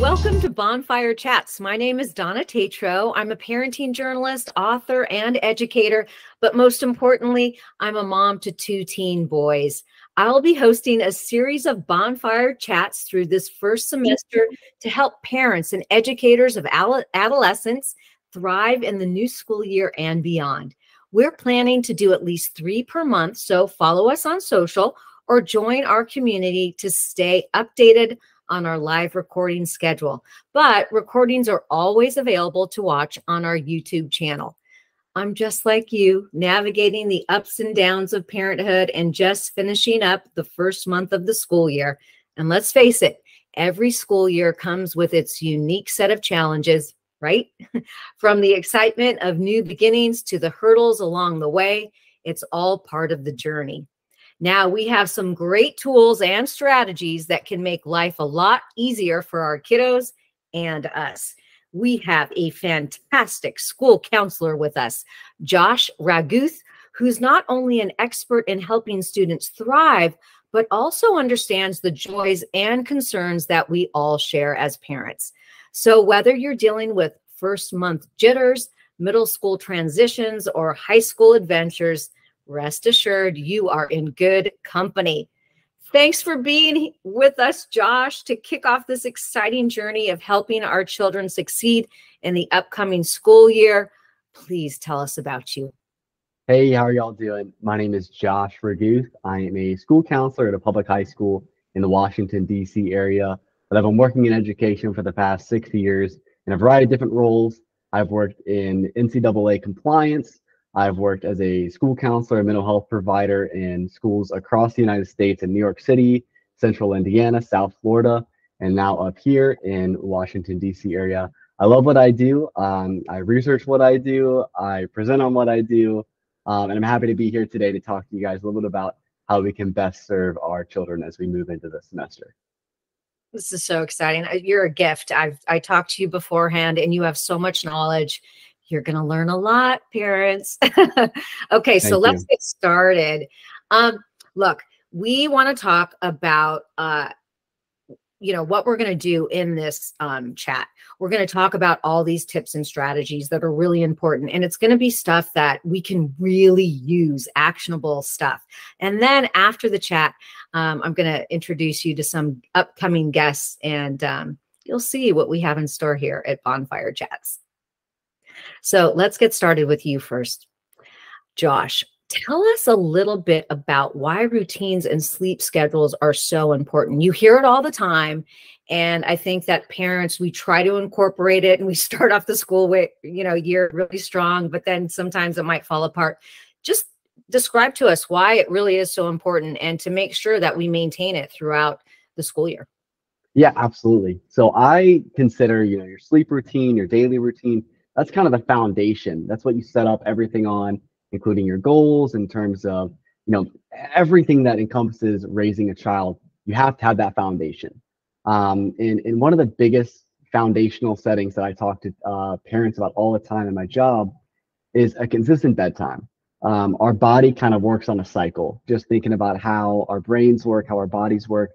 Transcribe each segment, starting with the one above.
Welcome to Bonfire Chats. My name is Donna Tetreault. I'm a parenting journalist, author, and educator, but most importantly, I'm a mom to 2 teen boys. I'll be hosting a series of Bonfire Chats through this first semester to help parents and educators of adolescents thrive in the new school year and beyond. We're planning to do at least 3 per month, so follow us on social or join our community to stay updated on our live recording schedule. But recordings are always available to watch on our YouTube channel. I'm just like you, navigating the ups and downs of parenthood and just finishing up the first month of the school year. And let's face it, every school year comes with its unique set of challenges, right? From the excitement of new beginnings to the hurdles along the way, it's all part of the journey. Now, we have some great tools and strategies that can make life a lot easier for our kiddos and us. We have a fantastic school counselor with us, Josh Rauguth, who's not only an expert in helping students thrive, but also understands the joys and concerns that we all share as parents. So whether you're dealing with first month jitters, middle school transitions, or high school adventures, rest assured you are in good company. Thanks for being with us, Josh, to kick off this exciting journey of helping our children succeed in the upcoming school year. Please tell us about you. Hey, how are y'all doing? My name is Josh Rauguth. I am a school counselor at a public high school in the Washington, D.C. area, but I've been working in education for the past 6 years in a variety of different roles. I've worked in NCAA compliance. I've worked as a school counselor and mental health provider in schools across the United States in New York City, Central Indiana, South Florida, and now up here in Washington, D.C. area. I love what I do. I research what I do. I present on what I do. And I'm happy to be here today to talk to you guys a little bit about how we can best serve our children as we move into the semester. This is so exciting. You're a gift. I talked to you beforehand, and you have so much knowledge. You're going to learn a lot, parents. Okay, so let's get started. Look, we want to talk about, what we're going to do in this chat. We're going to talk about all these tips and strategies that are really important. And it's going to be stuff that we can really use, actionable stuff. And then after the chat, I'm going to introduce you to some upcoming guests, and you'll see what we have in store here at Bonfire Chats. So let's get started with you first. Josh, tell us a little bit about why routines and sleep schedules are so important. You hear it all the time. And I think that parents, we try to incorporate it and we start off the school year really strong, but then sometimes it might fall apart. Just describe to us why it really is so important and to make sure that we maintain it throughout the school year. Yeah, absolutely. So I consider, your sleep routine, your daily routine, that's kind of the foundation. That's what you set up everything on, including your goals in terms of, everything that encompasses raising a child. You have to have that foundation. And one of the biggest foundational settings that I talk to parents about all the time in my job is a consistent bedtime. Our body kind of works on a cycle, just thinking about how our brains work, how our bodies work.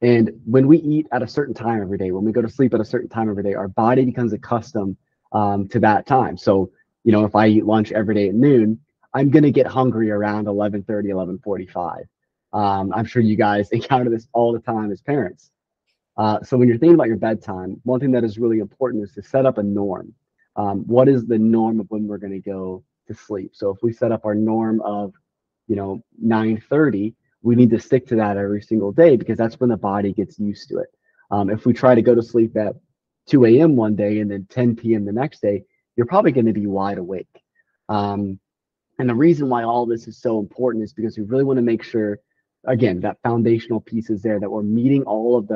And when we eat at a certain time every day, when we go to sleep at a certain time every day, our body becomes accustomed to that time. So, if I eat lunch every day at noon, I'm going to get hungry around 11:30, 11:45. I'm sure you guys encounter this all the time as parents. So when you're thinking about your bedtime, one thing that is really important is to set up a norm. What is the norm of when we're going to go to sleep? So if we set up our norm of, 9:30, we need to stick to that every single day because that's when the body gets used to it. If we try to go to sleep at 2 a.m. one day and then 10 p.m. the next day, you're probably going to be wide awake. And the reason why all this is so important is because we really want to make sure, again, that foundational piece is there, that we're meeting all of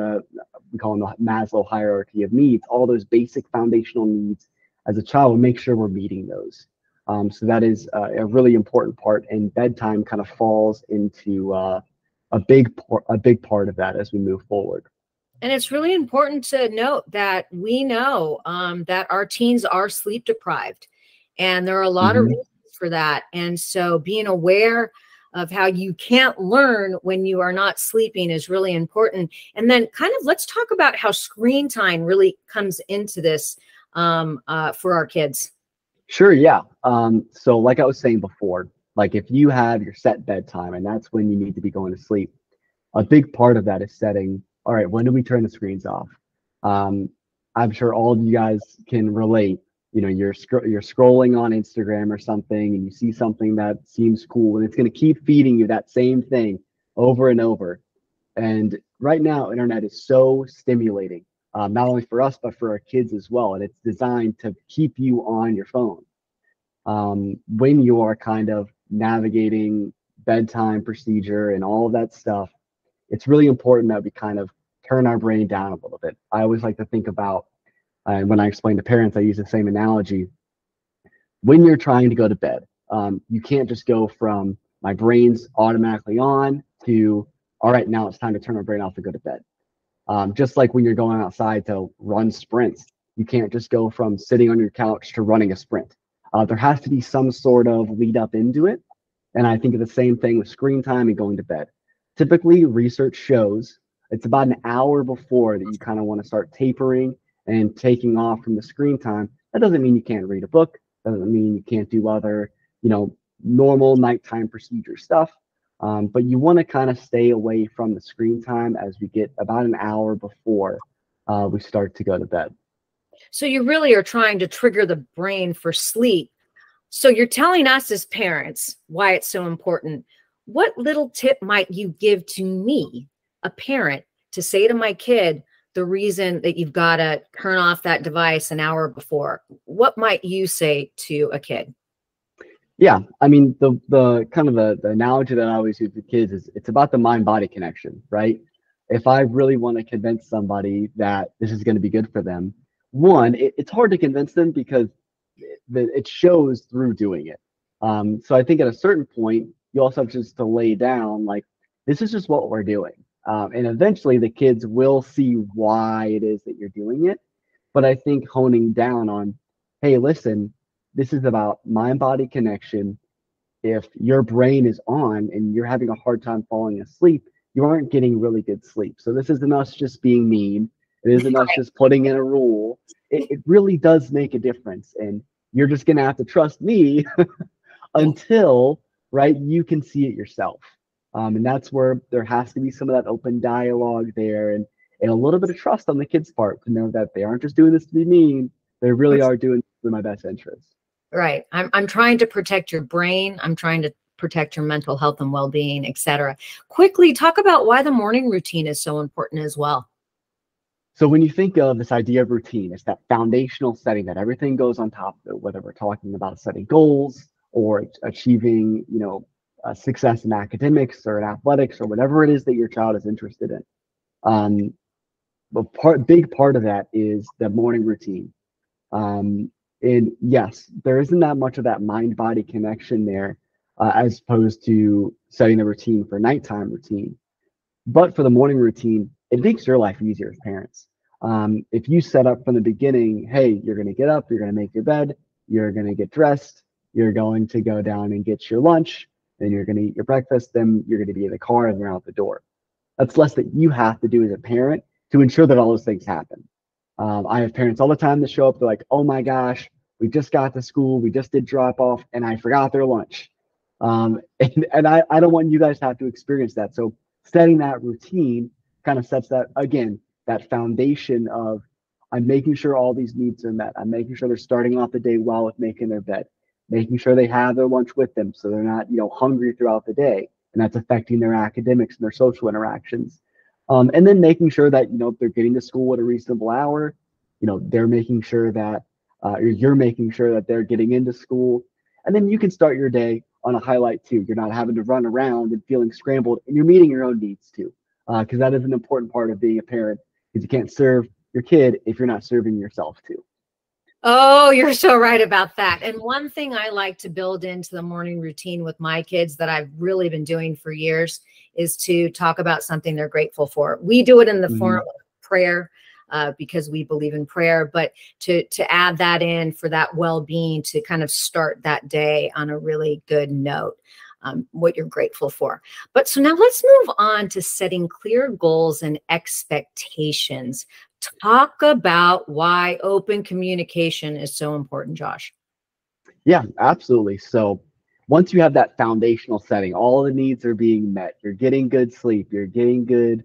we call them the Maslow hierarchy of needs, all those basic foundational needs as a child. We'll make sure we're meeting those. So that is a really important part, and bedtime kind of falls into a big part of that as we move forward. And it's really important to note that we know that our teens are sleep deprived, and there are a lot of reasons for that. And so being aware of how you can't learn when you are not sleeping is really important. And then kind of let's talk about how screen time really comes into this for our kids. Sure, yeah. So like I was saying before, like if you have your set bedtime and that's when you need to be going to sleep, a big part of that is setting, all right, when do we turn the screens off? I'm sure all of you guys can relate. You know, you're scrolling on Instagram or something and you see something that seems cool and it's going to keep feeding you that same thing over and over. And right now, internet is so stimulating, not only for us, but for our kids as well. And it's designed to keep you on your phone. When you are kind of navigating bedtime procedure and all of that stuff, it's really important that we kind of turn our brain down a little bit. I always like to think about, and when I explain to parents, I use the same analogy. When you're trying to go to bed, you can't just go from my brain's automatically on to, all right, now it's time to turn my brain off to go to bed. Just like when you're going outside to run sprints, you can't just go from sitting on your couch to running a sprint. There has to be some sort of lead up into it. And I think of the same thing with screen time and going to bed. Typically, research shows it's about an hour before that you kind of want to start tapering and taking off from the screen time. That doesn't mean you can't read a book. Doesn't mean you can't do other, normal nighttime procedure stuff. But you want to kind of stay away from the screen time as we get about an hour before we start to go to bed. So you really are trying to trigger the brain for sleep. So you're telling us as parents why it's so important. What little tip might you give to me, a parent, to say to my kid the reason that you've got to turn off that device an hour before? What might you say to a kid? Yeah, I mean, the kind of the analogy that I always use with kids is it's about the mind-body connection, right? If I really want to convince somebody that this is going to be good for them, one, it's hard to convince them because it shows through doing it. So I think at a certain point, you also have just to lay down, like, this is just what we're doing. And eventually the kids will see why it is that you're doing it. But I think honing down on, hey, listen, this is about mind-body connection. If your brain is on and you're having a hard time falling asleep, you aren't getting really good sleep. So this isn't us just being mean. It isn't us just putting in a rule. It really does make a difference. And you're just going to have to trust me until, right, you can see it yourself. And that's where there has to be some of that open dialogue there and a little bit of trust on the kids' part to know that they aren't just doing this to be mean. They really are doing this for my best interest. Right. I'm trying to protect your brain. I'm trying to protect your mental health and well-being, etc. Quickly talk about why the morning routine is so important as well. So when you think of this idea of routine, it's that foundational setting that everything goes on top of it, whether we're talking about setting goals or achieving, success in academics or in athletics or whatever it is that your child is interested in. Big part of that is the morning routine. And yes, there isn't that much of that mind-body connection there as opposed to setting the routine for nighttime routine. But for the morning routine, it makes your life easier as parents. If you set up from the beginning, hey, you're going to get up, you're going to make your bed, you're going to get dressed, you're going to go down and get your lunch, then you're going to eat your breakfast, then you're going to be in the car and you're out the door. That's less that you have to do as a parent to ensure that all those things happen. I have parents all the time that show up, they're like, oh my gosh, we just got to school, we just did drop off, and I forgot their lunch. And I don't want you guys to have to experience that. So setting that routine kind of sets that, again, that foundation of I'm making sure all these needs are met. I'm making sure they're starting off the day well with making their bed, making sure they have their lunch with them so they're not, hungry throughout the day. And that's affecting their academics and their social interactions. And then making sure that, they're getting to school at a reasonable hour, they're making sure that you're making sure that they're getting into school. And then you can start your day on a highlight too. You're not having to run around and feeling scrambled, and you're meeting your own needs too. Because that is an important part of being a parent, because you can't serve your kid if you're not serving yourself too. Oh, you're so right about that. And one thing I like to build into the morning routine with my kids that I've really been doing for years is to talk about something they're grateful for. We do it in the form of prayer because we believe in prayer, but to add that in for that well-being to kind of start that day on a really good note. what you're grateful for. But so now let's move on to setting clear goals and expectations. Talk about why open communication is so important, Josh. Yeah, absolutely. So once you have that foundational setting, all the needs are being met. You're getting good sleep. You're getting good,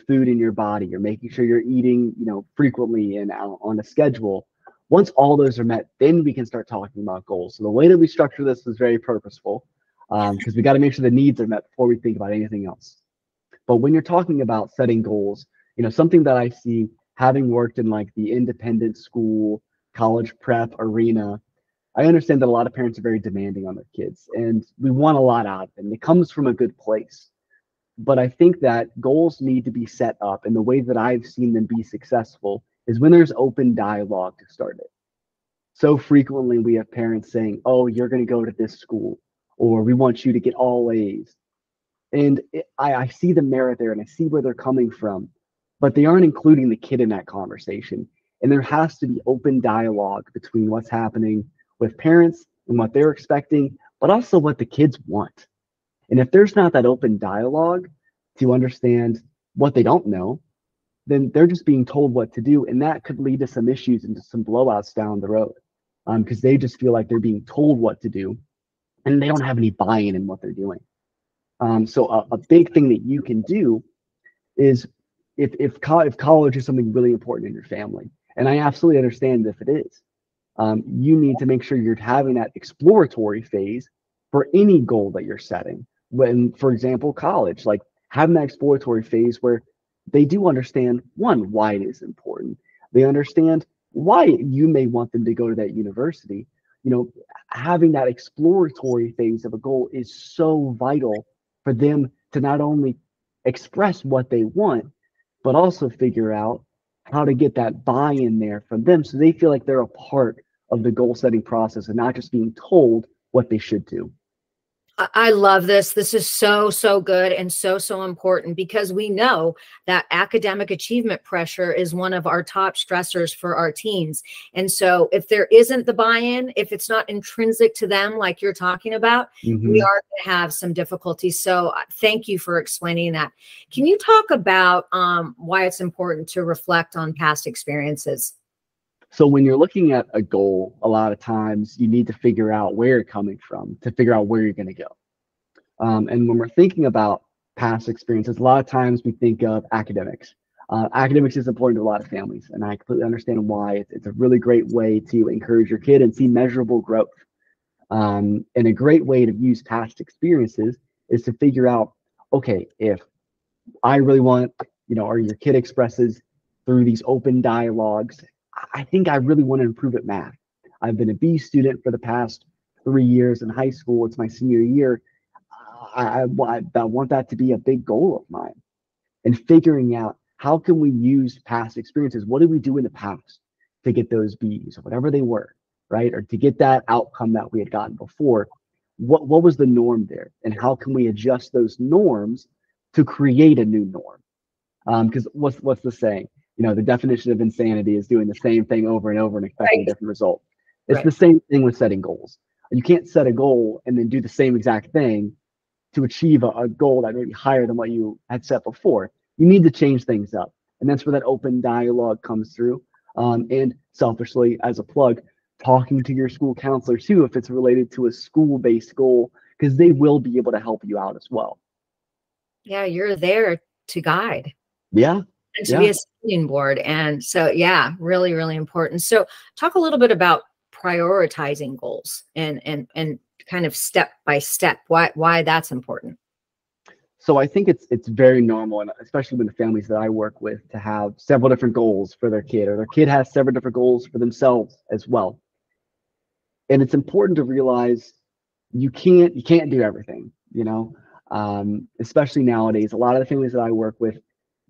food in your body. You're making sure you're eating, frequently and on a schedule. Once all those are met, then we can start talking about goals. So the way that we structure this is very purposeful, because we got to make sure the needs are met before we think about anything else. But when you're talking about setting goals, something that I see, having worked in like the independent school, college prep arena, I understand that a lot of parents are very demanding on their kids, and we want a lot out of them. It comes from a good place. But I think that goals need to be set up, and the way that I've seen them be successful is when there's open dialogue to start it. So frequently we have parents saying, oh, you're going to go to this school, or we want you to get all A's. And I see the merit there, and I see where they're coming from, but they aren't including the kid in that conversation. And there has to be open dialogue between what's happening with parents and what they're expecting, but also what the kids want. And if there's not that open dialogue to understand what they don't know, then they're just being told what to do. And that could lead to some issues and to some blowouts down the road, because they just feel like they're being told what to do and they don't have any buy-in in what they're doing. So a big thing that you can do is if college is something really important in your family, and I absolutely understand if it is, you need to make sure you're having that exploratory phase for any goal that you're setting. When, for example, college, like having that exploratory phase where they do understand, one, why it is important. They understand why you may want them to go to that university. Having that exploratory phase of a goal is so vital for them to not only express what they want, but also figure out how to get that buy-in there from them so they feel like they're a part of the goal setting process and not just being told what they should do. I love this. This is so, so good and so, so important, because we know that academic achievement pressure is one of our top stressors for our teens. And so if there isn't the buy-in, if it's not intrinsic to them, like you're talking about, we are going to have some difficulties. So thank you for explaining that. Can you talk about why it's important to reflect on past experiences? So when you're looking at a goal, a lot of times you need to figure out where you're coming from to figure out where you're going to go. And when we're thinking about past experiences, a lot of times we think of academics. Academics is important to a lot of families, and I completely understand why. It's a really great way to encourage your kid and see measurable growth. And a great way to use past experiences is to figure out, okay, if I really want, or your kid expresses through these open dialogues, I think I really want to improve at math. I've been a B student for the past 3 years in high school. It's my senior year. I want that to be a big goal of mine. And figuring out how can we use past experiences? What did we do in the past to get those B's or whatever they were, right? Or to get that outcome that we had gotten before? What was the norm there? And how can we adjust those norms to create a new norm? Because what's the saying? The definition of insanity is doing the same thing over and over and expecting a different result. It's the same thing with setting goals. You can't set a goal and then do the same exact thing to achieve a goal that may be higher than what you had set before. You need to change things up. And that's where that open dialogue comes through. And selfishly, as a plug, talking to your school counselor too, if it's related to a school-based goal, because they will be able to help you out as well. Yeah, you're there to guide. Yeah. And to be a sounding board. And so, yeah, really, really important. So talk a little bit about prioritizing goals and kind of step by step, why that's important. So I think it's very normal, and especially with the families that I work with, to have several different goals for their kid, or their kid has several different goals for themselves as well. And it's important to realize you can't do everything, especially nowadays. A lot of the families that I work with,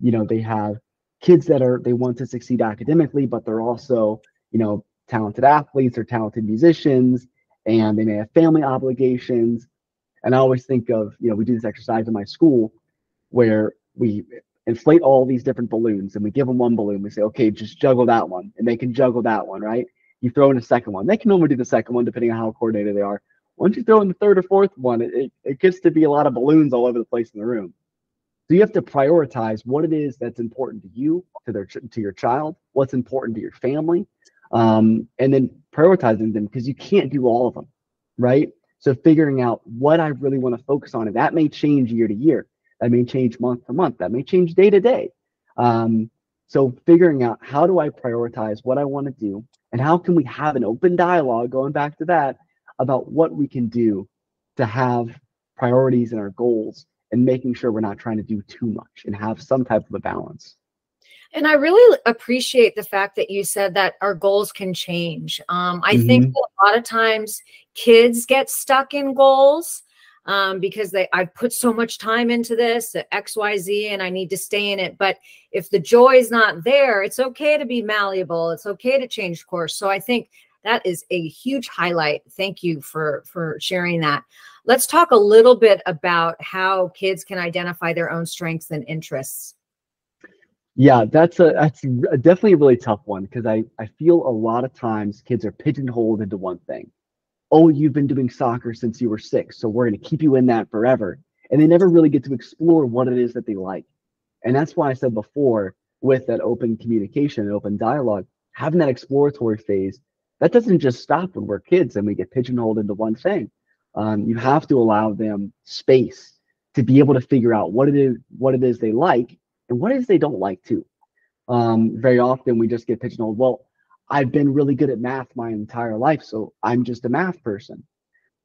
they have kids that they want to succeed academically, but they're also, talented athletes or talented musicians, and they may have family obligations. And I always think of, we do this exercise in my school where we inflate all these different balloons and we give them one balloon. We say, okay, just juggle that one, and they can juggle that one, right? You throw in a second one. They can only do the second one depending on how coordinated they are. Once you throw in the third or fourth one, it gets to be a lot of balloons all over the place in the room. So you have to prioritize what it is that's important to you, to your child, what's important to your family, and then prioritizing them, because you can't do all of them, right? So figuring out what I really want to focus on, and that may change year to year, that may change month to month, that may change day to day. So figuring out, how do I prioritize what I want to do, and how can we have an open dialogue, going back to that, about what we can do to have priorities in our goals, and making sure we're not trying to do too much and have some type of a balance. And I really appreciate the fact that you said that our goals can change. I think a lot of times kids get stuck in goals because I've put so much time into this, X, Y, Z, and I need to stay in it. But if the joy is not there, it's okay to be malleable. It's okay to change course. So I think that is a huge highlight. Thank you for sharing that. Let's talk a little bit about how kids can identify their own strengths and interests. Yeah, that's definitely a really tough one, because I feel a lot of times kids are pigeonholed into one thing. Oh, you've been doing soccer since you were 6, so we're going to keep you in that forever. And they never really get to explore what it is that they like. And that's why I said before, with that open communication and open dialogue, having that exploratory phase, that doesn't just stop when we're kids and we get pigeonholed into one thing. You have to allow them space to be able to figure out what it is they like, and what it is they don't like too. Very often we just get pigeonholed. Well, I've been really good at math my entire life, so I'm just a math person.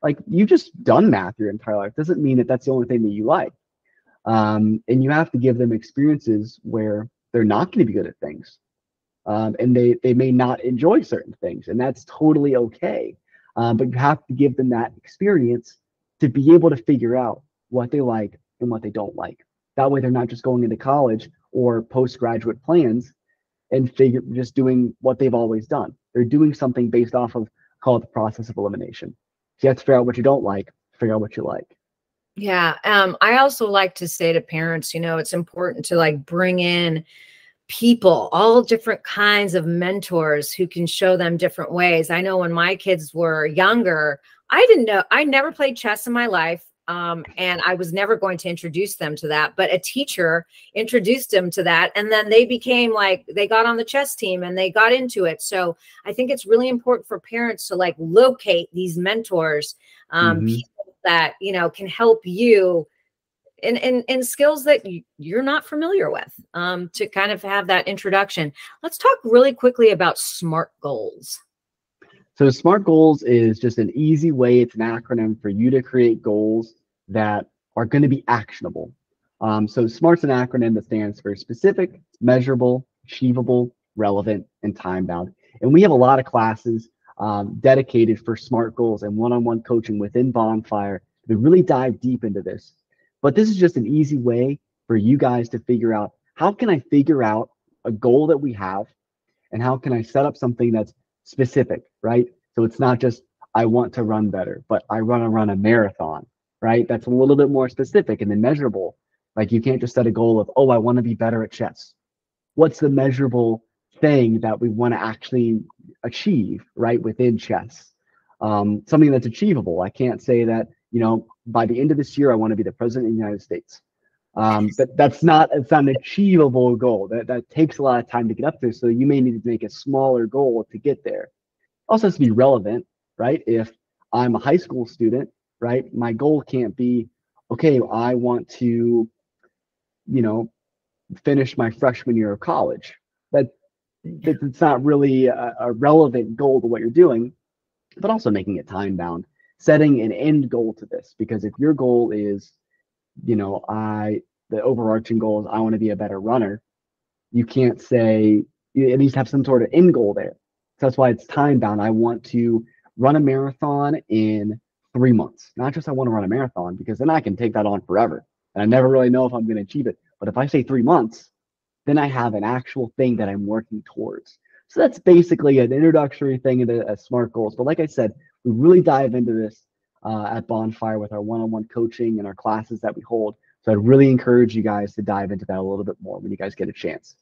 Like, you've just done math your entire life. Doesn't mean that that's the only thing that you like. And you have to give them experiences where they're not going to be good at things. And they may not enjoy certain things, and that's totally okay. But you have to give them that experience to be able to figure out what they like and what they don't like. That way they're not just going into college or postgraduate plans and just doing what they've always done. They're doing something based off of, call it the process of elimination. So you have to figure out what you don't like, figure out what you like. Yeah. I also like to say to parents, it's important to like bring in people, all different kinds of mentors who can show them different ways. I know when my kids were younger, I never played chess in my life. And I was never going to introduce them to that, but a teacher introduced them to that. And then they became they got on the chess team and they got into it. So I think it's really important for parents to like locate these mentors, people that, can help you in skills that you're not familiar with, to kind of have that introduction. Let's talk really quickly about SMART goals. So SMART goals is just an easy way. It's an acronym for you to create goals that are going to be actionable. So SMART's an acronym that stands for specific, measurable, achievable, relevant, and time-bound. And we have a lot of classes dedicated for SMART goals and one-on-one coaching within Bonfire to really dive deep into this. But this is just an easy way for you guys to figure out, how can I figure out a goal that we have, and how can I set up something that's specific, right? So it's not just, I want to run better, but I want to run a marathon, right? That's a little bit more specific and then measurable. Like, you can't just set a goal of, oh, I want to be better at chess. What's the measurable thing that we want to actually achieve, right, within chess? Something that's achievable. I can't say that, by the end of this year, I want to be the president of the United States. It's not an achievable goal. That takes a lot of time to get up there. So you may need to make a smaller goal to get there. Also has to be relevant, right? If I'm a high school student, right, my goal can't be, okay, I want to, finish my freshman year of college. It's not really a relevant goal to what you're doing, but also making it time bound, setting an end goal to this. Because if your goal is, the overarching goal is I want to be a better runner, you can't say, you at least have some sort of end goal there. So that's why it's time bound. I want to run a marathon in 3 months. Not just I want to run a marathon, because then I can take that on forever. And I never really know if I'm going to achieve it. But if I say 3 months, then I have an actual thing that I'm working towards. So that's basically an introductory thing into SMART goals. But like I said, we really dive into this at Bonfire with our one-on-one coaching and our classes that we hold. So I'd really encourage you guys to dive into that a little bit more when you guys get a chance.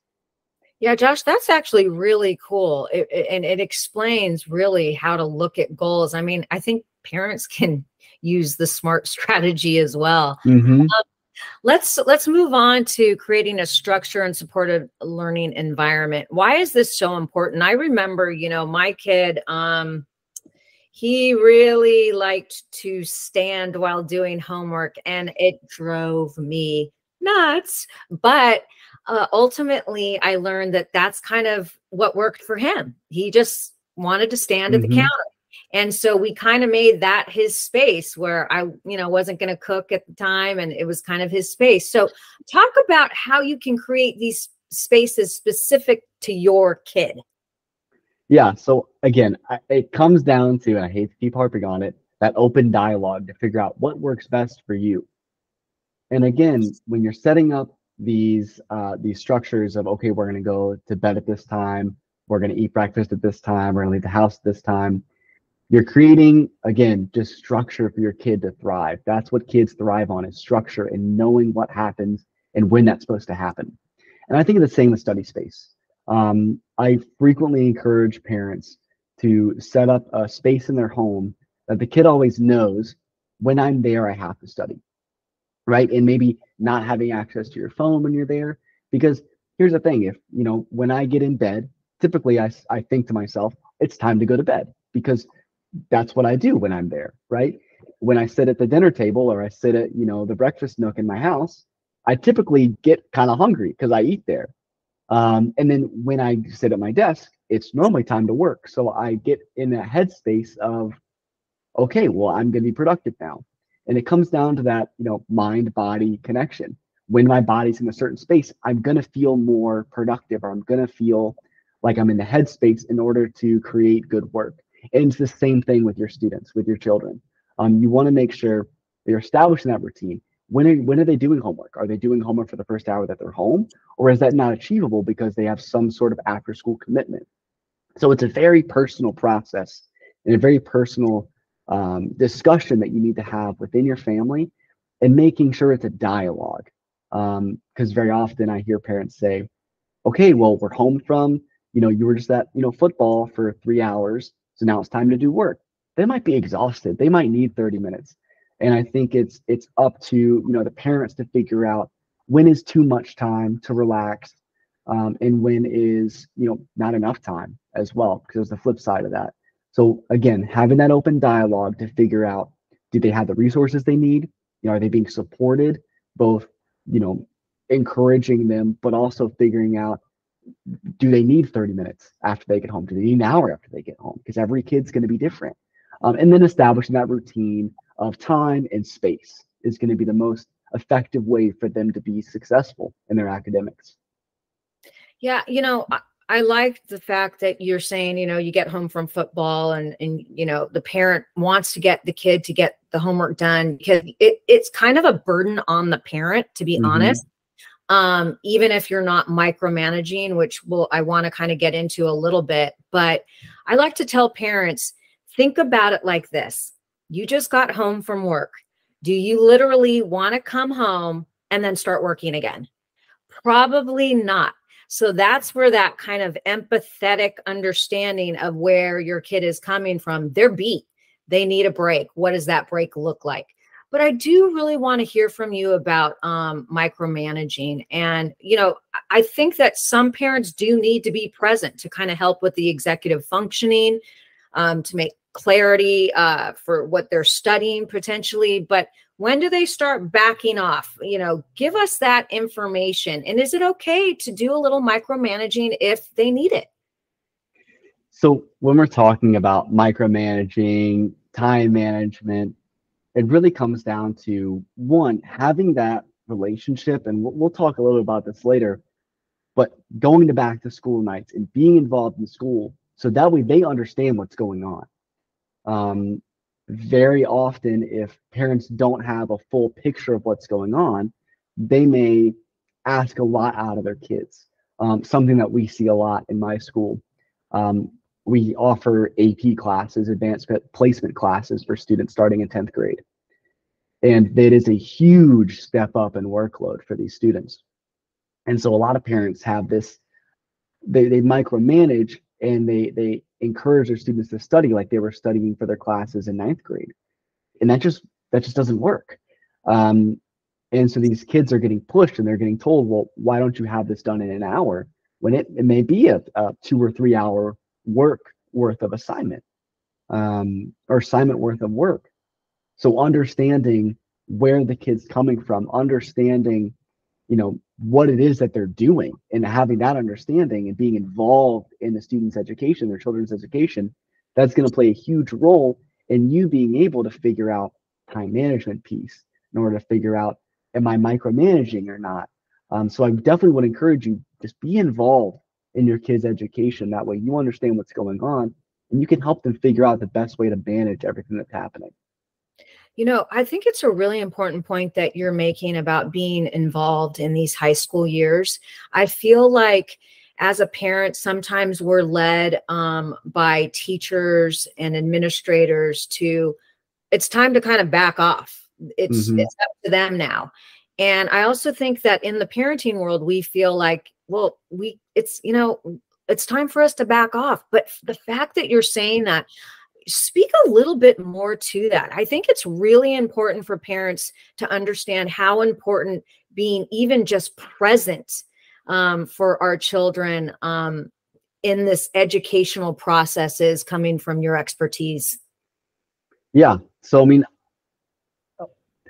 Yeah, Josh, that's actually really cool. And it explains really how to look at goals. I mean, I think parents can use the SMART strategy as well. Mm-hmm. Let's move on to creating a structure and supportive learning environment. Why is this so important? I remember, my kid, he really liked to stand while doing homework, and it drove me nuts. But ultimately, I learned that that's kind of what worked for him. He just wanted to stand at the counter. And so we kind of made that his space where I, wasn't going to cook at the time, and it was kind of his space. So talk about how you can create these spaces specific to your kid. Yeah. So again, it comes down to, and I hate to keep harping on it, that open dialogue to figure out what works best for you. And again, when you're setting up these structures of, okay, we're going to go to bed at this time, we're going to eat breakfast at this time, we're going to leave the house at this time, you're creating, again, just structure for your kid to thrive. That's what kids thrive on, is structure and knowing what happens and when that's supposed to happen. And I think it's the same with study space. I frequently encourage parents to set up a space in their home that the kid always knows, when I'm there, I have to study, right? And maybe not having access to your phone when you're there, because here's the thing, if, when I get in bed, typically I think to myself, it's time to go to bed, because that's what I do when I'm there, right? When I sit at the dinner table, or I sit at, the breakfast nook in my house, I typically get kind of hungry because I eat there. And then when I sit at my desk, it's normally time to work. So I get in that headspace of, okay, well, I'm going to be productive now. And it comes down to that, mind-body connection. When my body's in a certain space, I'm going to feel more productive, or I'm going to feel like I'm in the headspace in order to create good work. And it's the same thing with your students, with your children. You want to make sure they're establishing that routine. When are they doing homework? Are they doing homework for the first hour that they're home? Or is that not achievable because they have some sort of after-school commitment? So it's a very personal process and a very personal discussion that you need to have within your family, and making sure it's a dialogue. Because very often I hear parents say, okay, well, we're home from, you were just at, football for 3 hours. So now it's time to do work. They might be exhausted. They might need 30 minutes. And I think it's up to, the parents to figure out when is too much time to relax, and when is, not enough time as well, because there's the flip side of that. So again, having that open dialogue to figure out, do they have the resources they need? Are they being supported? Both, encouraging them, but also figuring out, do they need 30 minutes after they get home? Do they need an hour after they get home? Because every kid's going to be different. And then establishing that routine of time and space is going to be the most effective way for them to be successful in their academics. Yeah, I like the fact that you're saying, you get home from football and the parent wants to get the kid to get the homework done, because it's kind of a burden on the parent, to be honest. Even if you're not micromanaging, which I want to kind of get into a little bit, but I like to tell parents, think about it like this. You just got home from work. Do you literally want to come home and then start working again? Probably not. So that's where that kind of empathetic understanding of where your kid is coming from, they're beat. They need a break. What does that break look like? But I do really want to hear from you about micromanaging. And, I think that some parents do need to be present to kind of help with the executive functioning, to make clarity for what they're studying potentially. But when do they start backing off? Give us that information. And is it okay to do a little micromanaging if they need it? So when we're talking about micromanaging, time management, it really comes down to, one, having that relationship, and we'll talk a little about this later, but going to back to school nights and being involved in school, so that way they understand what's going on. Very often, if parents don't have a full picture of what's going on, they may ask a lot out of their kids. Something that we see a lot in my school. We offer AP classes, advanced placement classes, for students starting in 10th grade. And it is a huge step up in workload for these students. And so a lot of parents have this, they micromanage, and they encourage their students to study like they were studying for their classes in ninth grade. And that just doesn't work. And so these kids are getting pushed and they're getting told, well, why don't you have this done in an hour when it may be a 2 or 3 hour work worth of assignment, or assignment worth of work. So understanding where the kid's coming from, understanding, what it is that they're doing, and having that understanding and being involved in the student's education, their children's education, that's going to play a huge role in you being able to figure out time management piece in order to figure out, am I micromanaging or not? So I definitely would encourage you, just be involved in your kids' education. That way you understand what's going on and you can help them figure out the best way to manage everything that's happening. I think it's a really important point that you're making about being involved in these high school years. I feel like as a parent, sometimes we're led by teachers and administrators to, it's time to kind of back off. It's up to them now. And I also think that in the parenting world, we feel like, well, it's time for us to back off. But the fact that you're saying that, speak a little bit more to that. I think it's really important for parents to understand how important being even just present for our children in this educational process is, coming from your expertise. Yeah. So,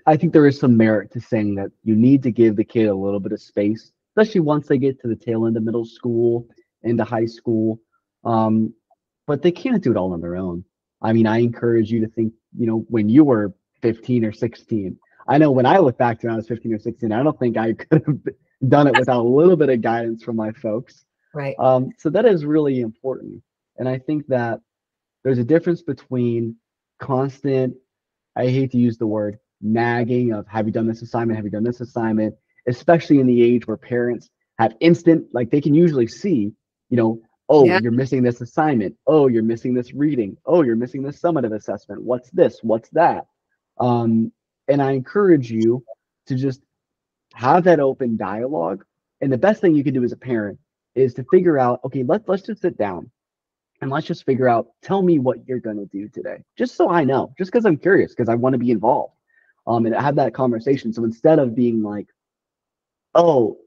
I think there is some merit to saying that you need to give the kid a little bit of space, especially once they get to the tail end of middle school, into high school. But they can't do it all on their own. I encourage you to think, when you were 15 or 16, I know when I look back to when I was 15 or 16, I don't think I could have done it without a little bit of guidance from my folks. Right. So that is really important. And I think that there's a difference between constant, I hate to use the word, nagging of, have you done this assignment? Have you done this assignment? Especially in the age where parents have instant, like they can usually see, oh, yeah, you're missing this assignment. Oh, you're missing this reading. Oh, you're missing this summative assessment. What's this? What's that? And I encourage you to just have that open dialogue. And the best thing you can do as a parent is to figure out, okay, let's just sit down and let's just figure out, tell me what you're going to do today, just so I know, just because I'm curious, because I want to be involved, and have that conversation. So instead of being like, oh,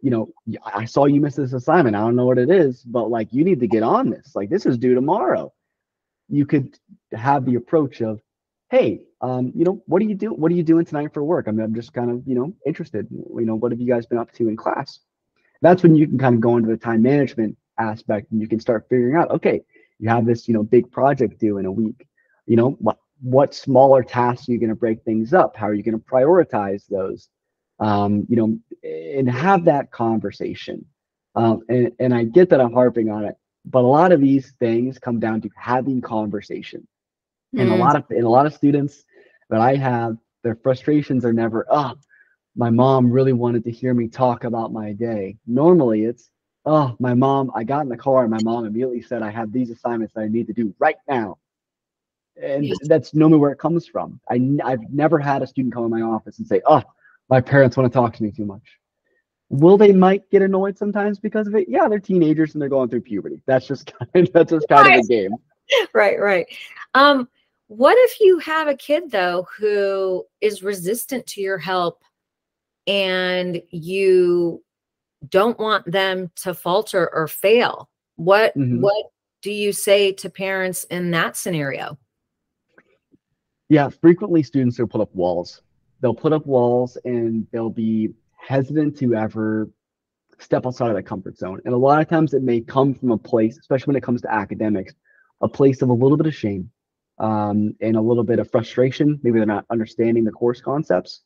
I saw you miss this assignment, I don't know what it is, but like, you need to get on this, like this is due tomorrow. You could have the approach of, hey, what are you doing tonight for work? I'm just kind of, interested, what have you guys been up to in class? That's when you can kind of go into the time management aspect, and you can start figuring out, okay, you have this, big project due in a week, what smaller tasks are you going to break things up? How are you going to prioritize those? And have that conversation. And I get that I'm harping on it, but a lot of these things come down to having conversation. And a lot of students that I have, their frustrations are never, oh, my mom really wanted to hear me talk about my day. Normally it's, oh, I got in the car and my mom immediately said, I have these assignments that I need to do right now. And that's normally where it comes from. I've never had a student come in my office and say, oh, my parents want to talk to me too much. They might get annoyed sometimes because of it. Yeah, they're teenagers and they're going through puberty. That's just kind of a game. Right. What if you have a kid though who is resistant to your help and you don't want them to falter or fail? What do you say to parents in that scenario? Yeah, frequently students will put up walls. They'll put up walls and they'll be hesitant to ever step outside of that comfort zone. And a lot of times it may come from a place, especially when it comes to academics, a place of a little bit of shame and a little bit of frustration. Maybe they're not understanding the course concepts.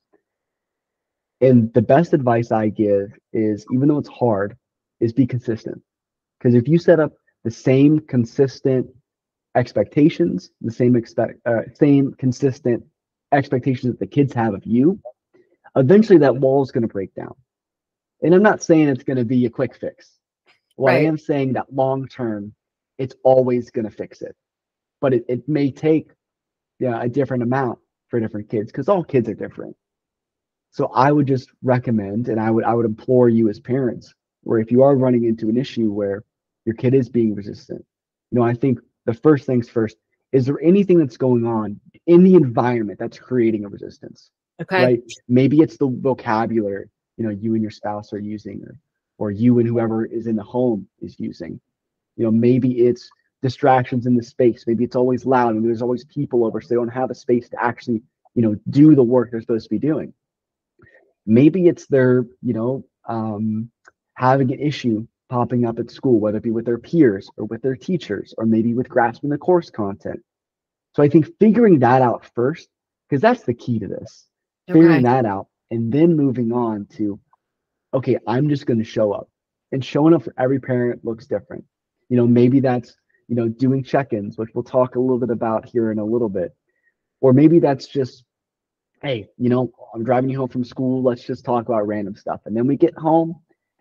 And the best advice I give is, even though it's hard, is be consistent. Because if you set up the same consistent expectations, the same consistent expectations that the kids have of you, eventually that wall is going to break down. And I'm not saying it's going to be a quick fix. What I am saying that long term, it's always going to fix it. But it may take a different amount for different kids, because all kids are different. So I would just recommend, and I would implore you as parents, where if you are running into an issue where your kid is being resistant, I think the first things first, is there anything that's going on in the environment that's creating a resistance? Okay. Right? Maybe it's the vocabulary, you and your spouse are using, or you and whoever is in the home is using. Maybe it's distractions in the space. Maybe it's always loud and there's always people over, so they don't have a space to actually, do the work they're supposed to be doing. Maybe it's their, having an issue popping up at school, whether it be with their peers or with their teachers, or maybe with grasping the course content. So I think figuring that out first, because that's the key to this, figuring that out, and then moving on to, okay, I'm just going to show up. And showing up for every parent looks different. Maybe that's, doing check-ins, which we'll talk a little bit about here in a little bit. Or maybe that's just, hey, I'm driving you home from school. Let's just talk about random stuff. And then we get home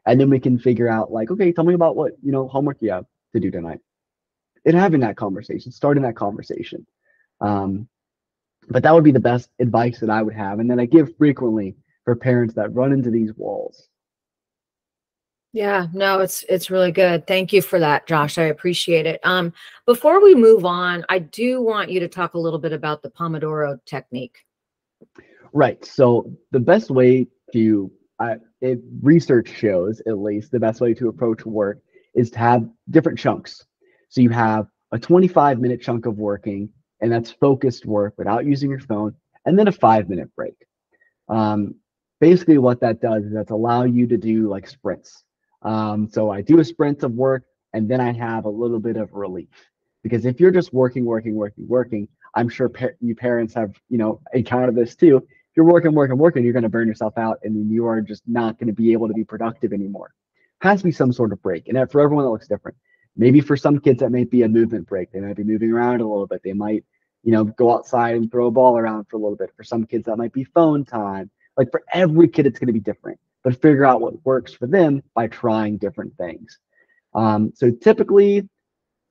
and then we can figure out, like, okay, tell me about what, homework you have to do tonight. And having that conversation, starting that conversation. But that would be the best advice that I would have. And then I give frequently for parents that run into these walls. Yeah, no, it's really good. Thank you for that, Josh. I appreciate it. Before we move on, I do want you to talk a little bit about the Pomodoro technique. Right. So the best way to, research shows at least, the best way to approach work is to have different chunks. So you have a 25-minute chunk of working, and that's focused work without using your phone, and then a 5-minute break. Basically what that does is that's allow you to do like sprints. So I do a sprint of work, and then I have a little bit of relief, because if you're just working, I'm sure you parents have, encountered this too. If you're working, you're going to burn yourself out, and then you are just not going to be able to be productive anymore. Has to be some sort of break, and for everyone that looks different. Maybe for some kids that might be a movement break. They might be moving around a little bit. They might, go outside and throw a ball around for a little bit. For some kids, that might be phone time. Like, for every kid, it's going to be different. But figure out what works for them by trying different things. So typically,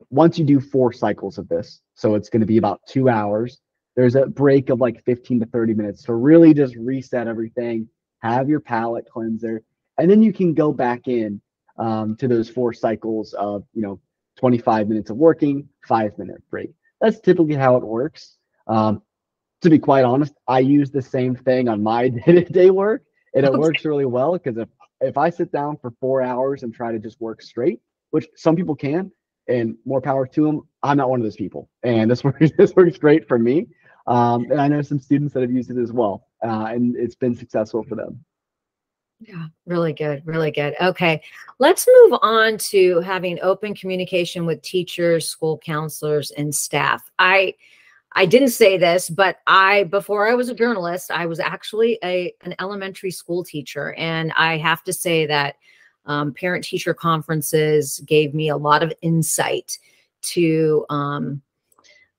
once you do 4 cycles of this, so it's going to be about 2 hours, there's a break of like 15 to 30 minutes to really just reset everything, have your palate cleanser, and then you can go back in to those 4 cycles of, 25 minutes of working, 5-minute break. That's typically how it works. To be quite honest, I use the same thing on my day-to-day work, and it works really well, because if I sit down for 4 hours and try to just work straight, which some people can, and more power to them, I'm not one of those people. And this works great for me. And I know some students that have used it as well, and it's been successful for them. Yeah, really good. Really good. Okay, let's move on to having open communication with teachers, school counselors, and staff. I didn't say this, but before I was a journalist, I was actually an elementary school teacher. And I have to say that parent-teacher conferences gave me a lot of insight to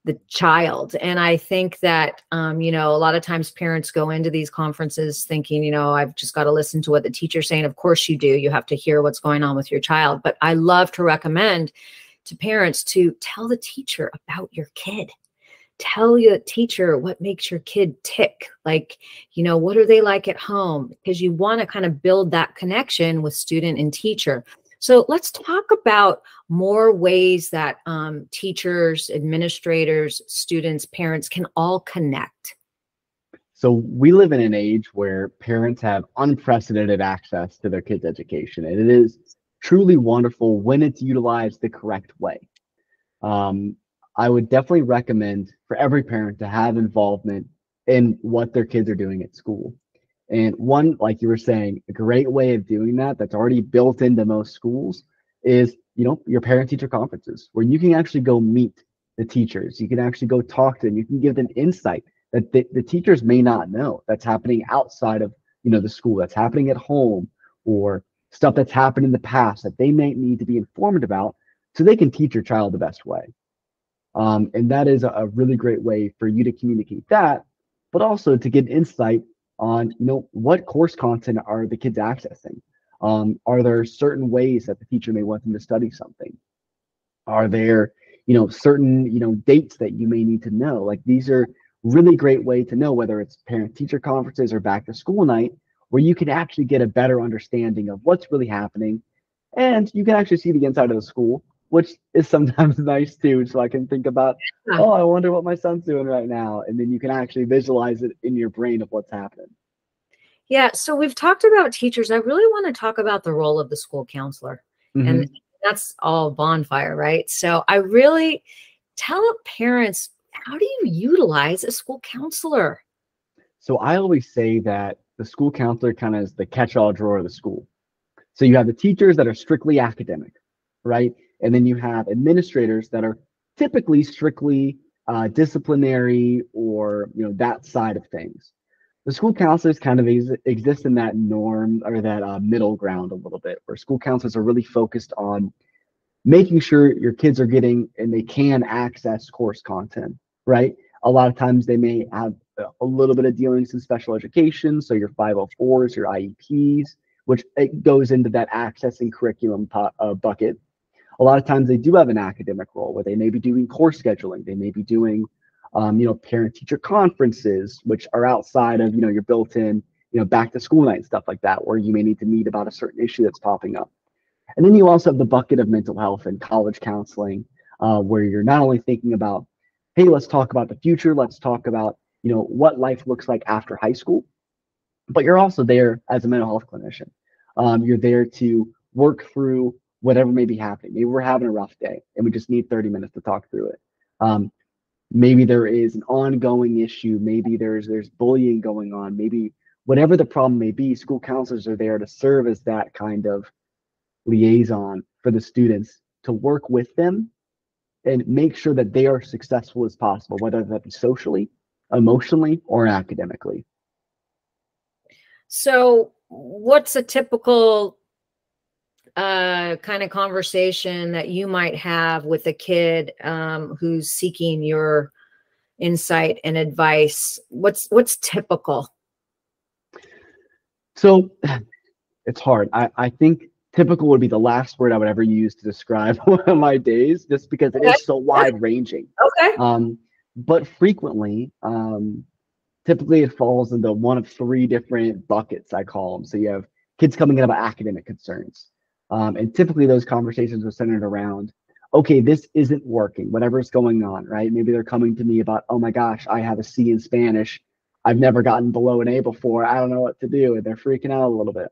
the child. And I think that, a lot of times parents go into these conferences thinking, I've just got to listen to what the teacher's saying. Of course you do. You have to hear what's going on with your child. But I love to recommend to parents to tell the teacher about your kid. Tell your teacher what makes your kid tick. Like, what are they like at home? Because you want to kind of build that connection with student and teacher. So let's talk about more ways that teachers, administrators, students, parents can all connect. So we live in an age where parents have unprecedented access to their kids' education, and it is truly wonderful when it's utilized the correct way. I would definitely recommend for every parent to have involvement in what their kids are doing at school. And one, like you were saying, a great way of doing that that's already built into most schools is, your parent-teacher conferences, where you can actually go meet the teachers. You can actually go talk to them. You can give them insight that the teachers may not know that's happening outside of, the school, that's happening at home, or stuff that's happened in the past that they may need to be informed about, so they can teach your child the best way. And that is a really great way for you to communicate that, but also to get insight on, what course content are the kids accessing? Are there certain ways that the teacher may want them to study something? Are there, certain, dates that you may need to know? Like, these are really great way to know, whether it's parent-teacher conferences or back to school night, where you can actually get a better understanding of what's really happening, and you can actually see the inside of the school, which is sometimes nice too. So I can think about, Yeah. oh, I wonder what my son's doing right now. And then you can actually visualize it in your brain of what's happening. Yeah, so we've talked about teachers. I really want to talk about the role of the school counselor. And Mm-hmm. that's all Bonfire, right? So I really tell parents, how do you utilize a school counselor? So I always say that the school counselor kind of is the catch-all drawer of the school. So you have the teachers that are strictly academic, right? And then you have administrators that are typically strictly disciplinary or that side of things. The school counselors kind of exist in that norm or that middle ground a little bit, where school counselors are really focused on making sure your kids are getting and they can access course content, right? A lot of times they may have a little bit of dealings in special education, so your 504s, your IEPs, which it goes into that accessing curriculum bucket. A lot of times they do have an academic role where they may be doing course scheduling, they may be doing parent-teacher conferences, which are outside of your built-in back to school night and stuff like that, where you may need to meet about a certain issue that's popping up. And then you also have the bucket of mental health and college counseling, where you're not only thinking about, hey, let's talk about the future, let's talk about what life looks like after high school, but you're also there as a mental health clinician. You're there to work through whatever may be happening. Maybe we're having a rough day and we just need 30 minutes to talk through it. Maybe there is an ongoing issue. Maybe there's bullying going on. Maybe whatever the problem may be, school counselors are there to serve as that kind of liaison for the students to work with them and make sure that they are successful as possible, whether that be socially, emotionally, or academically. So what's a typical kind of conversation that you might have with a kid who's seeking your insight and advice? What's typical? So it's hard. I think typical would be the last word I would ever use to describe one of my days, just because it is so wide ranging. Okay. But frequently, typically it falls into one of three different buckets, I call them. So you have kids coming in about academic concerns. And typically those conversations are centered around, okay, this isn't working, whatever's going on, right? Maybe they're coming to me about, oh my gosh, I have a C in Spanish. I've never gotten below an A before. I don't know what to do. And they're freaking out a little bit.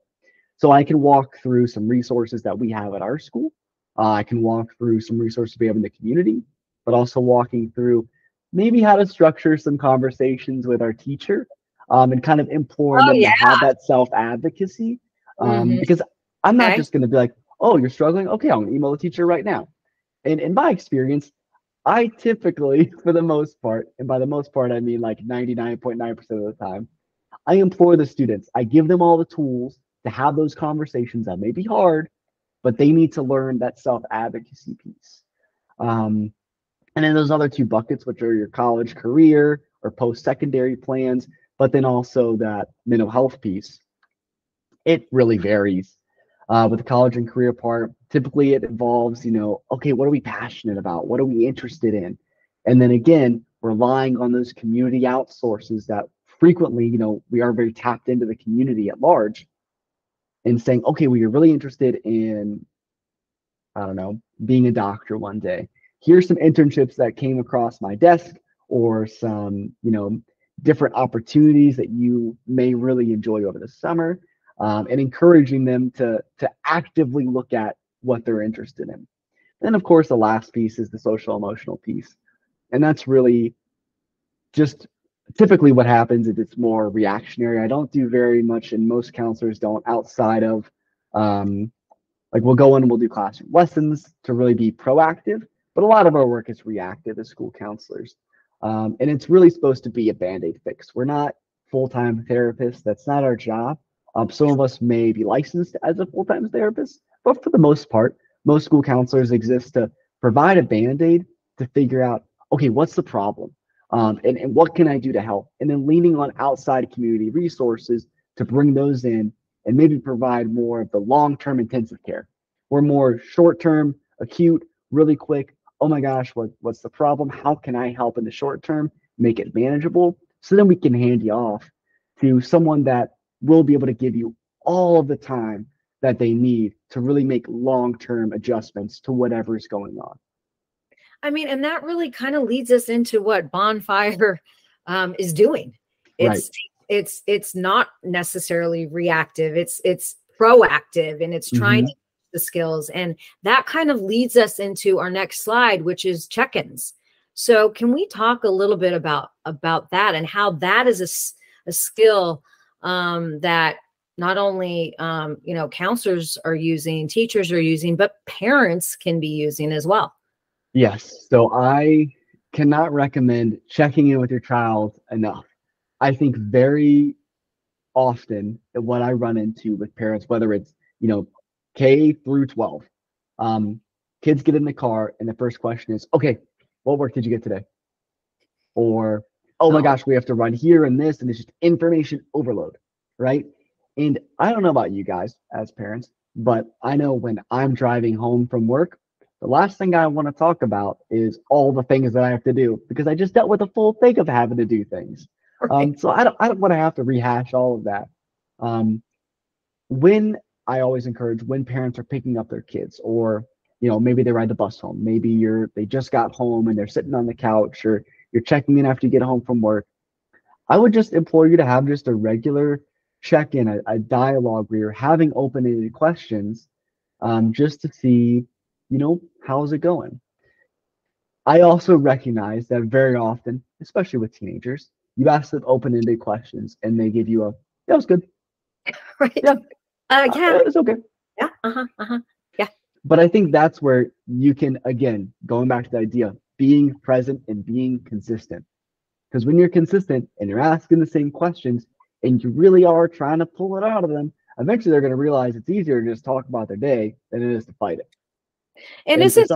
So I can walk through some resources that we have at our school. I can walk through some resources we have in the community, but also walking through maybe how to structure some conversations with our teacher, and kind of imploring them to have that self-advocacy. Because I'm not just going to be like, oh, you're struggling? Okay, I'm going to email the teacher right now. And in my experience, I typically, for the most part, and by the most part, I mean like 99.9% of the time, I implore the students. I give them all the tools to have those conversations that may be hard, but they need to learn that self-advocacy piece. And then those other two buckets, which are your college career or post-secondary plans, but then also that mental health piece, it really varies. With the college and career part, typically it involves, okay, what are we passionate about? What are we interested in? And then again, relying on those community outsources that frequently, we are very tapped into the community at large and saying, okay, well, you're really interested in, I don't know, being a doctor one day. Here's some internships that came across my desk or some, different opportunities that you may really enjoy over the summer. And encouraging them to actively look at what they're interested in. Then, of course, the last piece is the social emotional piece. And that's really just typically what happens is it's more reactionary. I don't do very much, and most counselors don't, outside of like we'll go in and we'll do classroom lessons to really be proactive. But a lot of our work is reactive as school counselors. And it's really supposed to be a Band-Aid fix. We're not full-time therapists. That's not our job. Some of us may be licensed as a full-time therapist, but for the most part, most school counselors exist to provide a Band-Aid to figure out, okay, what's the problem? And what can I do to help? And then leaning on outside community resources to bring those in and maybe provide more of the long-term intensive care. Or more short-term, acute, really quick, oh my gosh, what's the problem? How can I help in the short term, make it manageable? So then we can hand you off to someone that will be able to give you all of the time that they need to really make long-term adjustments to whatever is going on. I mean, and that really kind of leads us into what Bonfire is doing. Right. It's not necessarily reactive. It's proactive, and it's trying to teach the skills. And that kind of leads us into our next slide, which is check-ins. So can we talk a little bit about that and how that is a skill that not only, you know, counselors are using, teachers are using, but parents can be using as well? Yes. So I cannot recommend checking in with your child enough. I think very often that what I run into with parents, whether it's, you know, K through 12, kids get in the car and the first question is, okay, what work did you get today? Or, oh my gosh, we have to run here and this, and it's just information overload, right? And I don't know about you guys as parents, but I know when I'm driving home from work, the last thing I want to talk about is all the things that I have to do, because I just dealt with a full thing of having to do things. Right. So I don't want to have to rehash all of that. When I always encourage when parents are picking up their kids, or you know, maybe they ride the bus home, maybe they just got home and they're sitting on the couch, or you're checking in after you get home from work, I would just implore you to have just a regular check-in, a dialogue where you're having open-ended questions, just to see, you know, how's it going. I also recognize that very often, especially with teenagers, you ask them open-ended questions and they give you that was good. Right. Yeah. Yeah. It's okay. Yeah. Yeah. But I think that's where you can, again, going back to the idea, being present and being consistent. Because when you're consistent and you're asking the same questions and you really are trying to pull it out of them, eventually they're going to realize it's easier to just talk about their day than it is to fight it. And isn't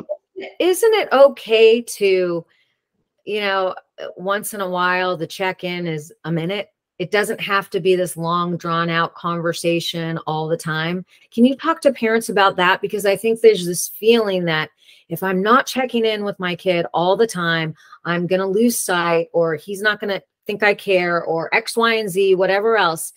it okay to, you know, once in a while, the check-in is a minute? It doesn't have to be this long, drawn out conversation all the time. Can you talk to parents about that? Because I think there's this feeling that if I'm not checking in with my kid all the time, I'm going to lose sight, or he's not going to think I care, or X, Y, and Z, whatever else,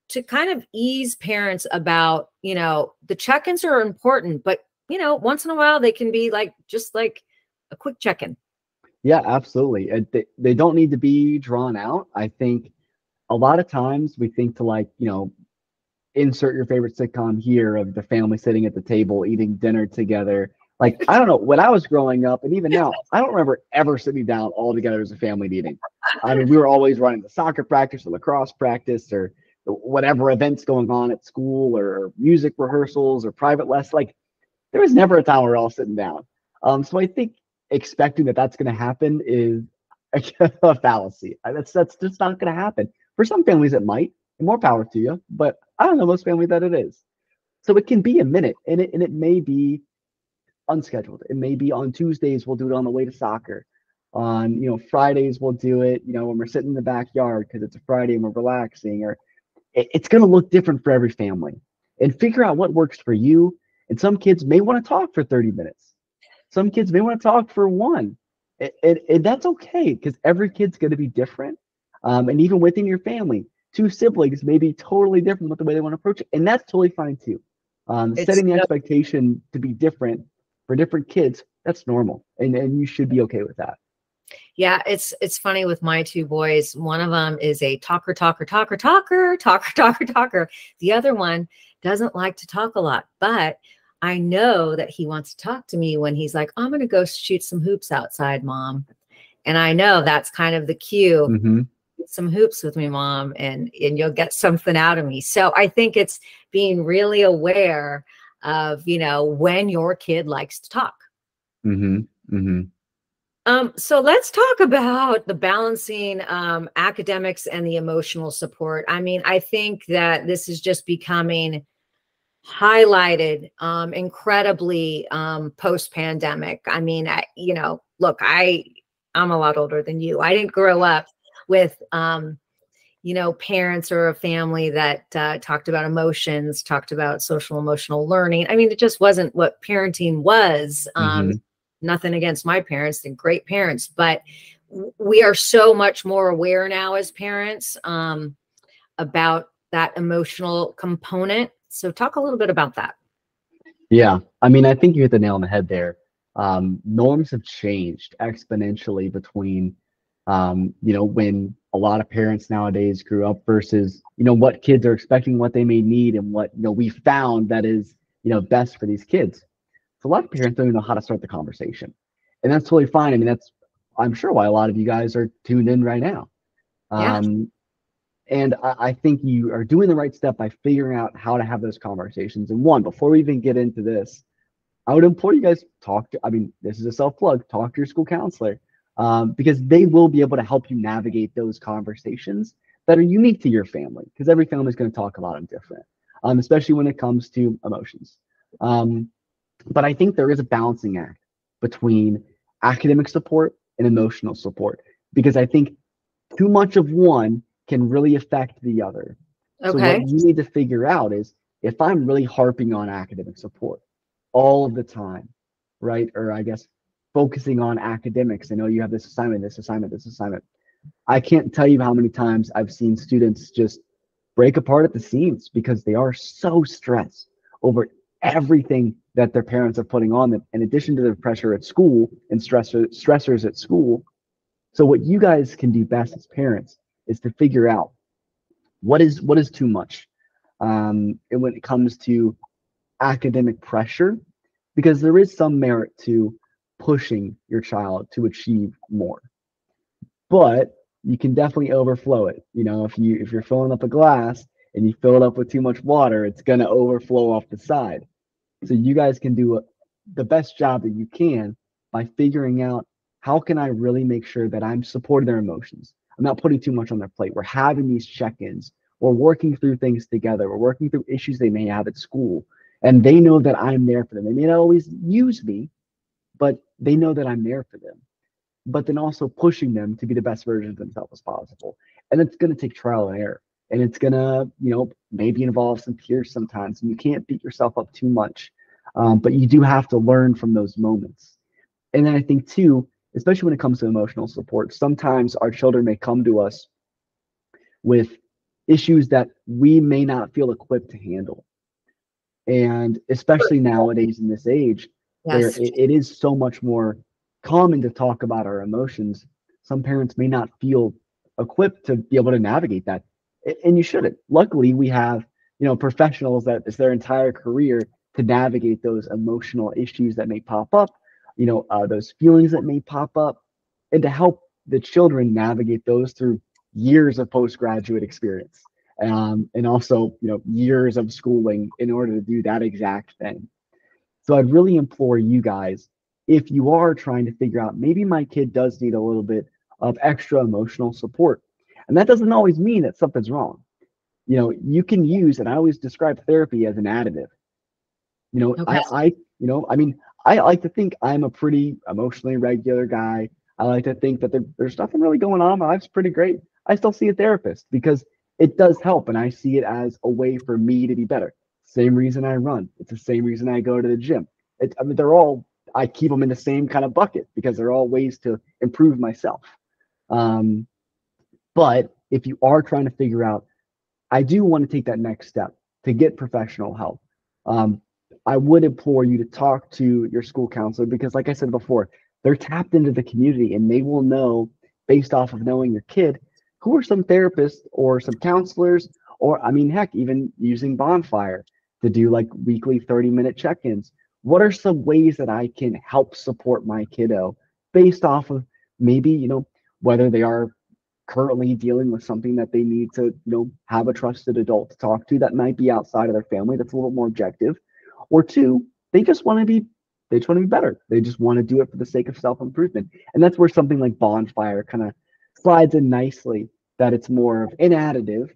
to kind of ease parents about, you know, the check-ins are important, but, you know, once in a while they can be like, just like a quick check-in. Yeah, absolutely. They don't need to be drawn out. I think a lot of times we think to, like, you know, insert your favorite sitcom here of the family sitting at the table eating dinner together. Like, I don't know, when I was growing up, and even now, I don't remember ever sitting down all together as a family eating. I mean, we were always running the soccer practice or lacrosse practice or whatever events going on at school, or music rehearsals or private lessons. Like, there was never a time where we're all sitting down. So I think expecting that that's going to happen is a fallacy. That's just not going to happen. For some families, it might, and more power to you. But I don't know most families that it is. So it can be a minute, and it may be unscheduled. It may be on Tuesdays we'll do it on the way to soccer. On, you know, Fridays we'll do it, you know, when we're sitting in the backyard because it's a Friday and we're relaxing. Or it's going to look different for every family. And figure out what works for you. And some kids may want to talk for 30 minutes. Some kids may want to talk for one. And that's okay, because every kid's going to be different. And even within your family, two siblings may be totally different with the way they want to approach it. And that's totally fine too. Setting the expectation to be different for different kids, that's normal. And you should be okay with that. Yeah, it's funny with my two boys. One of them is a talker. The other one doesn't like to talk a lot, but I know that he wants to talk to me when he's like, I'm going to go shoot some hoops outside, Mom. And I know that's kind of the cue. Mm-hmm. Some hoops with me, Mom, and you'll get something out of me. So I think it's being really aware of, you know, when your kid likes to talk. Mm-hmm. Mm-hmm. So let's talk about the balancing academics and the emotional support. I mean, I think that this is just becoming highlighted incredibly post-pandemic. I mean, you know, look, I'm a lot older than you. I didn't grow up with, you know, parents or a family that talked about emotions, talked about social emotional learning. I mean, it just wasn't what parenting was. Nothing against my parents, they're great parents, but we are so much more aware now as parents about that emotional component. So talk a little bit about that. Yeah, I mean, I think you hit the nail on the head there. Norms have changed exponentially between, when a lot of parents nowadays grew up versus, what kids are expecting, what they may need, and what, we found that is, best for these kids. So a lot of parents don't even know how to start the conversation. And that's totally fine. I mean, I'm sure why a lot of you guys are tuned in right now. Yeah. And I think you are doing the right step by figuring out how to have those conversations. And one, before we even get into this, I would implore you guys this is a self-plug, talk to your school counselor, because they will be able to help you navigate those conversations that are unique to your family, because every family is going to talk about them different, especially when it comes to emotions. But I think there is a balancing act between academic support and emotional support, because I think too much of one can really affect the other. So what Okay. you need to figure out is, if I'm really harping on academic support all of the time, right? Or I guess focusing on academics. I know you have this assignment, this assignment, this assignment. I can't tell you how many times I've seen students just break apart at the seams because they are so stressed over everything that their parents are putting on them, in addition to the pressure at school and stressors at school. So what you guys can do best as parents is to figure out what is too much, and when it comes to academic pressure, because there is some merit to pushing your child to achieve more, but you can definitely overflow it. If you're filling up a glass and you fill it up with too much water, it's going to overflow off the side. So you guys can do the best job that you can by figuring out, how can I really make sure that I'm supporting their emotions? I'm not putting too much on their plate. We're having these check-ins. We're working through things together. We're working through issues they may have at school. And they know that I'm there for them. They may not always use me, but they know that I'm there for them. But then also pushing them to be the best version of themselves as possible. And it's going to take trial and error. And it's going to, maybe involve some tears sometimes. And you can't beat yourself up too much. But you do have to learn from those moments. And then I think, too, especially when it comes to emotional support, sometimes our children may come to us with issues that we may not feel equipped to handle. And especially nowadays in this age, where Yes. it is so much more common to talk about our emotions, some parents may not feel equipped to be able to navigate that. And you shouldn't. Luckily, we have, professionals that it's their entire career to navigate those emotional issues that may pop up, those feelings that may pop up, and to help the children navigate those through years of postgraduate experience. And also, years of schooling in order to do that exact thing. So I'd really implore you guys, if you are trying to figure out, maybe my kid does need a little bit of extra emotional support, and that doesn't always mean that something's wrong. You can use, and I always describe therapy as an additive. Okay. I like to think I'm a pretty emotionally regular guy. I like to think that there's nothing really going on. My life's pretty great. I still see a therapist because it does help, and I see it as a way for me to be better. Same reason I run. It's the same reason I go to the gym. I keep them in the same kind of bucket because they're all ways to improve myself. But if you are trying to figure out, I do want to take that next step to get professional help. I would implore you to talk to your school counselor, because like I said before, they're tapped into the community and they will know, based off of knowing your kid, who are some therapists or some counselors, or heck, even using Bonfire to do like weekly 30-minute check-ins. What are some ways that I can help support my kiddo based off of maybe, whether they are currently dealing with something that they need to, have a trusted adult to talk to that might be outside of their family, that's a little more objective, or two, they just want to be better. They just want to do it for the sake of self-improvement. And that's where something like Bonfire kind of slides in nicely, that it's more of an additive.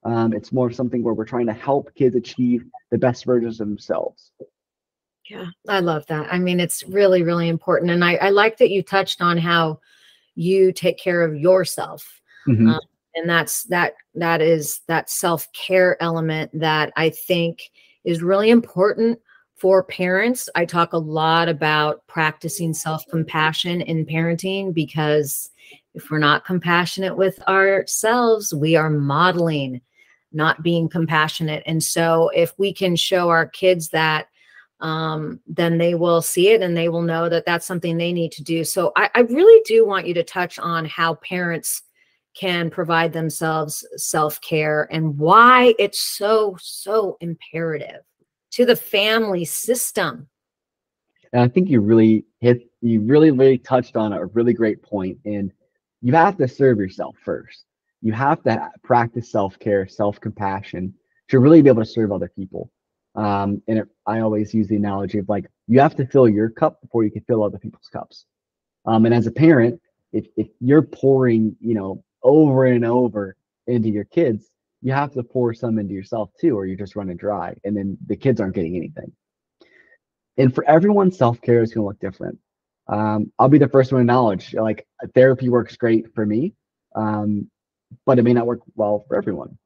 It's more of something where we're trying to help kids achieve the best versions of themselves. Yeah, I love that. It's really, really important. And I like that you touched on how you take care of yourself. Mm-hmm. And that is that self-care element that I think is really important for parents. I talk a lot about practicing self-compassion in parenting, because if we're not compassionate with ourselves, we are modeling not being compassionate. And so if we can show our kids that, then they will see it and they will know that that's something they need to do. So I really do want you to touch on how parents can provide themselves self-care and why it's so, so imperative to the family system. And I think you really touched on a really great point. And you have to serve yourself first. You have to practice self-care, self-compassion to really be able to serve other people. I always use the analogy of like, you have to fill your cup before you can fill other people's cups. And as a parent, if you're pouring, over and over into your kids, you have to pour some into yourself too, or you're just running dry, and then the kids aren't getting anything. And for everyone, self-care is going to look different. I'll be the first one to acknowledge, like, therapy works great for me, but it may not work well for everyone.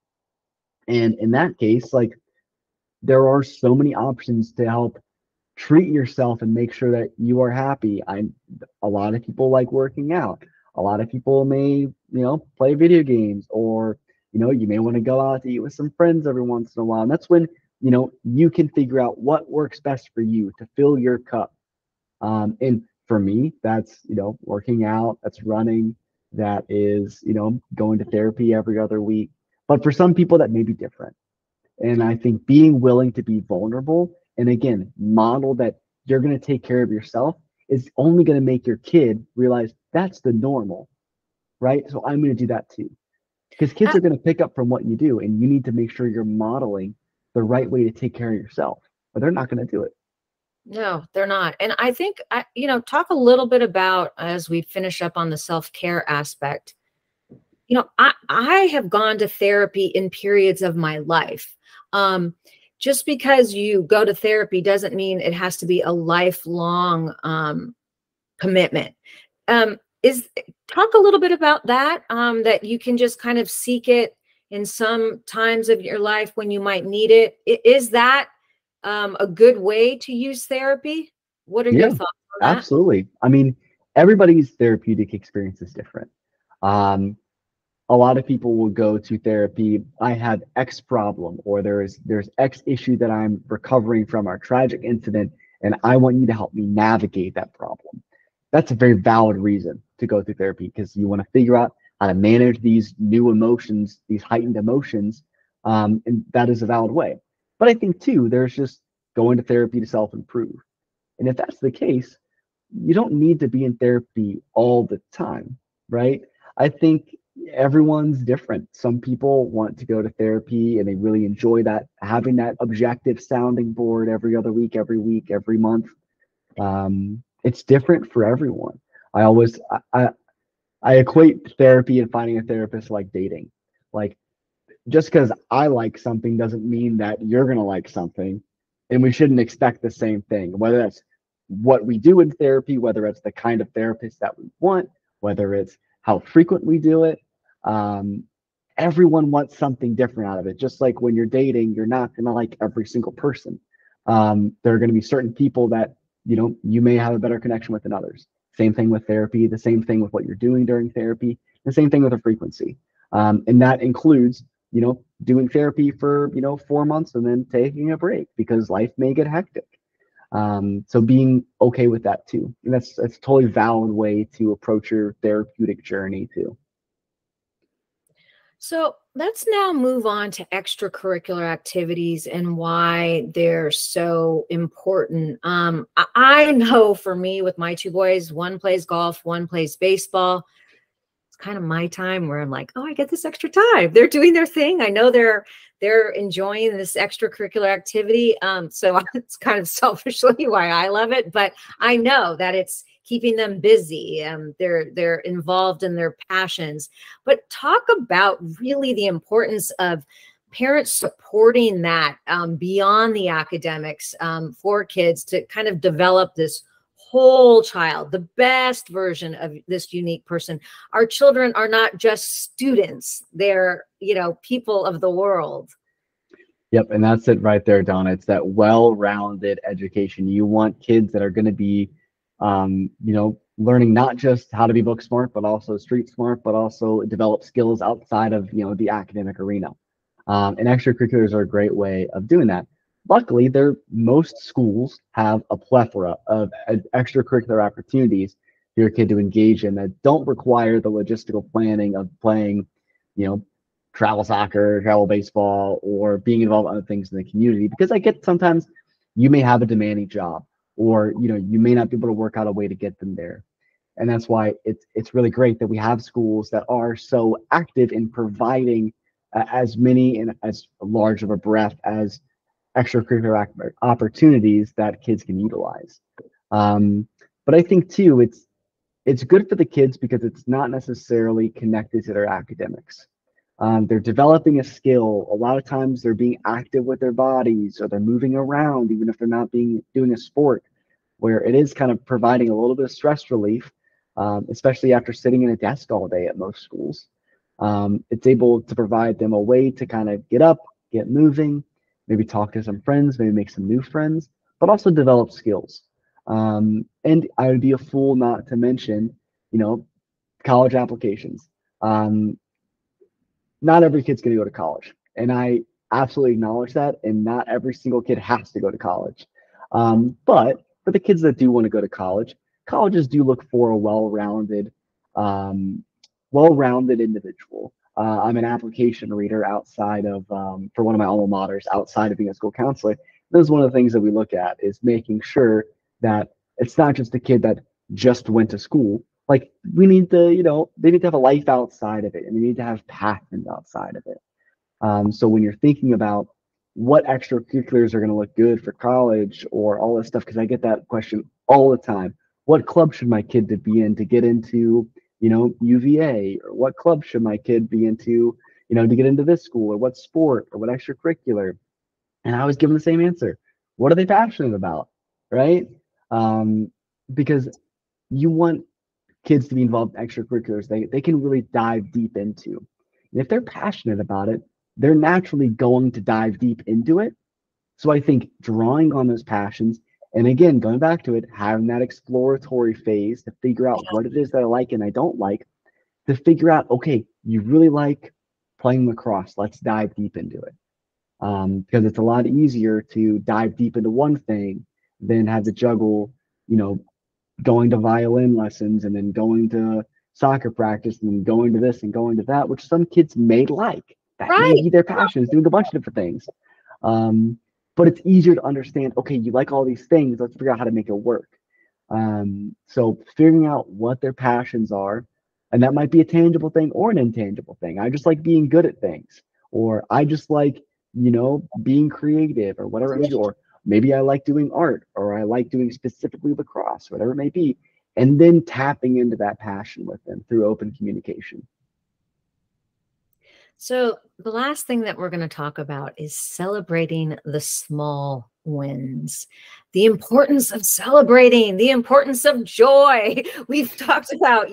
And in that case, like, there are so many options to help treat yourself and make sure that you are happy. A lot of people like working out. A lot of people may, play video games, or, you may want to go out to eat with some friends every once in a while. And that's when, you can figure out what works best for you to fill your cup. And for me, that's, working out, that's running, that is, going to therapy every other week. But for some people, that may be different. And I think being willing to be vulnerable and, again, model that you're going to take care of yourself is only going to make your kid realize that's the normal, right? So I'm going to do that too. Because kids are going to pick up from what you do, and you need to make sure you're modeling the right way to take care of yourself, or they're not going to do it. No, they're not. And I think, talk a little bit about, as we finish up on the self-care aspect, I have gone to therapy in periods of my life. Just because you go to therapy doesn't mean it has to be a lifelong commitment. Talk a little bit about that, that you can just kind of seek it in some times of your life when you might need it. Is that a good way to use therapy? What are your thoughts on that? Absolutely. I mean, everybody's therapeutic experience is different. A lot of people will go to therapy. I have X problem, or there's X issue that I'm recovering from, our tragic incident, and I want you to help me navigate that problem. That's a very valid reason to go through therapy, because you want to figure out how to manage these new emotions, these heightened emotions, and that is a valid way. But I think too, there's just going to therapy to self-improve. And if that's the case, you don't need to be in therapy all the time, right? I think everyone's different. Some people want to go to therapy and they really enjoy that, having that objective sounding board every other week, every month. It's different for everyone. I equate therapy and finding a therapist like dating. Like, just because I like something doesn't mean that you're going to like something, and we shouldn't expect the same thing, whether that's what we do in therapy, whether it's the kind of therapist that we want, whether it's how frequent we do it. Everyone wants something different out of it. Just like when you're dating, you're not going to like every single person. There are going to be certain people that, you may have a better connection with than others. Same thing with therapy, the same thing with what you're doing during therapy, the same thing with a frequency. And that includes, doing therapy for, 4 months and then taking a break because life may get hectic. So being okay with that too. And that's a totally valid way to approach your therapeutic journey too. So let's now move on to extracurricular activities and why they're so important. I know for me, with my two boys, one plays golf, one plays baseball. It's kind of my time where I'm like, oh, I get this extra time. They're doing their thing. I know they're enjoying this extracurricular activity. So it's kind of selfishly why I love it, but I know that it's keeping them busy. They're involved in their passions. But talk about really the importance of parents supporting that beyond the academics for kids to kind of develop this whole child, the best version of this unique person. Our children are not just students. They're, people of the world. Yep. And that's it right there, Donna. It's that well-rounded education. You want kids that are going to be, learning not just how to be book smart, but also street smart, but also develop skills outside of, the academic arena. And extracurriculars are a great way of doing that. Luckily, most schools have a plethora of extracurricular opportunities for your kid to engage in that don't require the logistical planning of playing, travel soccer, travel baseball, or being involved in other things in the community. Because I get sometimes you may have a demanding job, or you may not be able to work out a way to get them there. And that's why it's really great that we have schools that are so active in providing as many and as large of a breadth as extracurricular opportunities that kids can utilize. But I think too, it's good for the kids because it's not necessarily connected to their academics. They're developing a skill. A lot of times they're being active with their bodies, or they're moving around, even if they're not doing a sport, where it is kind of providing a little bit of stress relief, especially after sitting in a desk all day at most schools. It's able to provide them a way to kind of get up, get moving, maybe talk to some friends, maybe make some new friends, but also develop skills. And I would be a fool not to mention, college applications. Not every kid's going to go to college, and I absolutely acknowledge that. And not every single kid has to go to college. But for the kids that do want to go to college, colleges do look for a well-rounded individual. I'm an application reader outside of, for one of my alma maters, outside of being a school counselor. This is one of the things that we look at, is making sure that it's not just a kid that just went to school. Like, we need to, they need to have a life outside of it, and they need to have passions outside of it. So when you're thinking about what extracurriculars are going to look good for college or all this stuff, because I get that question all the time. What club should my kid to be in to get into, UVA? Or what club should my kid be into, to get into this school? Or what sport? Or what extracurricular? And I always give them the same answer. What are they passionate about? Right? Because you want kids to be involved in extracurriculars they can really dive deep into. And if they're passionate about it, they're naturally going to dive deep into it. So I think drawing on those passions, and again, going back to it, having that exploratory phase to figure out what it is that I like and I don't like, to figure out, okay, you really like playing lacrosse, let's dive deep into it. Because it's a lot easier to dive deep into one thing than have to juggle, going to violin lessons and then going to soccer practice and then going to this and going to that, which some kids may like. That may be their passion, is doing a bunch of different things. But it's easier to understand, okay, you like all these things, let's figure out how to make it work. So figuring out what their passions are, and that might be a tangible thing or an intangible thing. I just like being good at things, or I just like, being creative, or whatever it may be, or maybe I like doing art, or I like doing specifically lacrosse, whatever it may be, and then tapping into that passion with them through open communication. So the last thing that we're going to talk about is celebrating the small wins, the importance of celebrating, the importance of joy. We've talked about,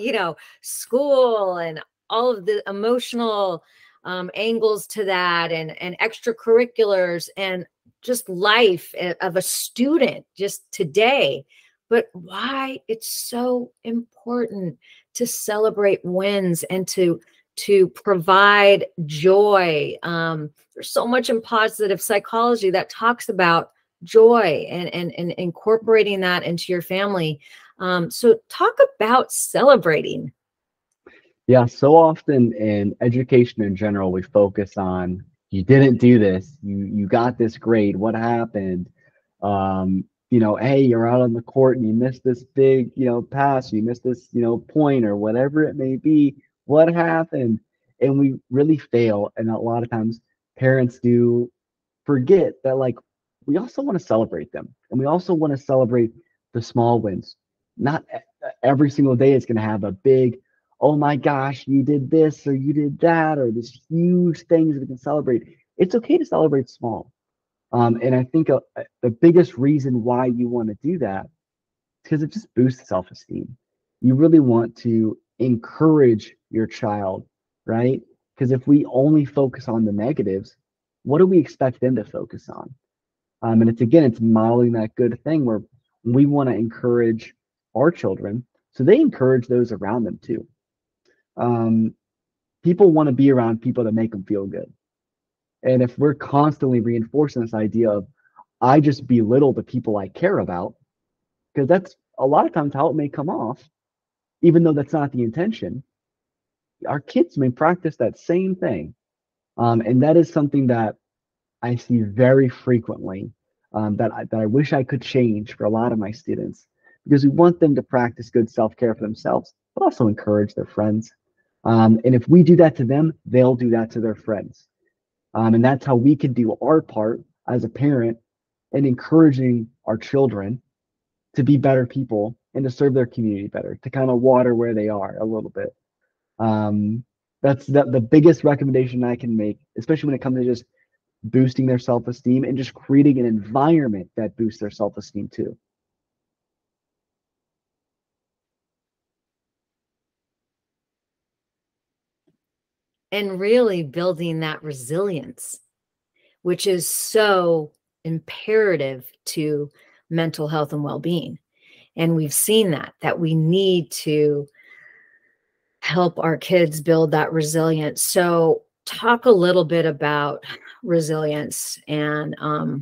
school and all of the emotional angles to that, and extracurriculars, and just life of a student just today. But why it's so important to celebrate wins and to provide joy. There's so much in positive psychology that talks about joy and incorporating that into your family. So talk about celebrating. Yeah, so often in education in general, we focus on, you didn't do this, you got this grade, what happened? Hey, you're out on the court and you missed this big, pass, you missed this, point, or whatever it may be. What happened? And we really fail. And a lot of times parents do forget that, like, we also want to celebrate them. And we also want to celebrate the small wins. Not every single day is going to have a big, oh my gosh, you did this or you did that, or this huge things that we can celebrate. It's okay to celebrate small. And I think the biggest reason why you want to do that is because it just boosts self-esteem. You really want to encourage your child, right? Because if we only focus on the negatives, what do we expect them to focus on? And it's modeling that good thing where we want to encourage our children so they encourage those around them too. People want to be around people that make them feel good. And if we're constantly reinforcing this idea of, I just belittle the people I care about, because that's a lot of times how it may come off, even though that's not the intention, our kids may practice that same thing. And that is something that I see very frequently, that I wish I could change for a lot of my students, because we want them to practice good self-care for themselves, but also encourage their friends. And if we do that to them, they'll do that to their friends. And that's how we can do our part as a parent in encouraging our children to be better people and to serve their community better, to kind of water where they are a little bit. That's the biggest recommendation I can make, especially when it comes to just boosting their self-esteem and just creating an environment that boosts their self-esteem too. And really building that resilience, which is so imperative to mental health and well-being. And we've seen that we need to help our kids build that resilience. So talk a little bit about resilience and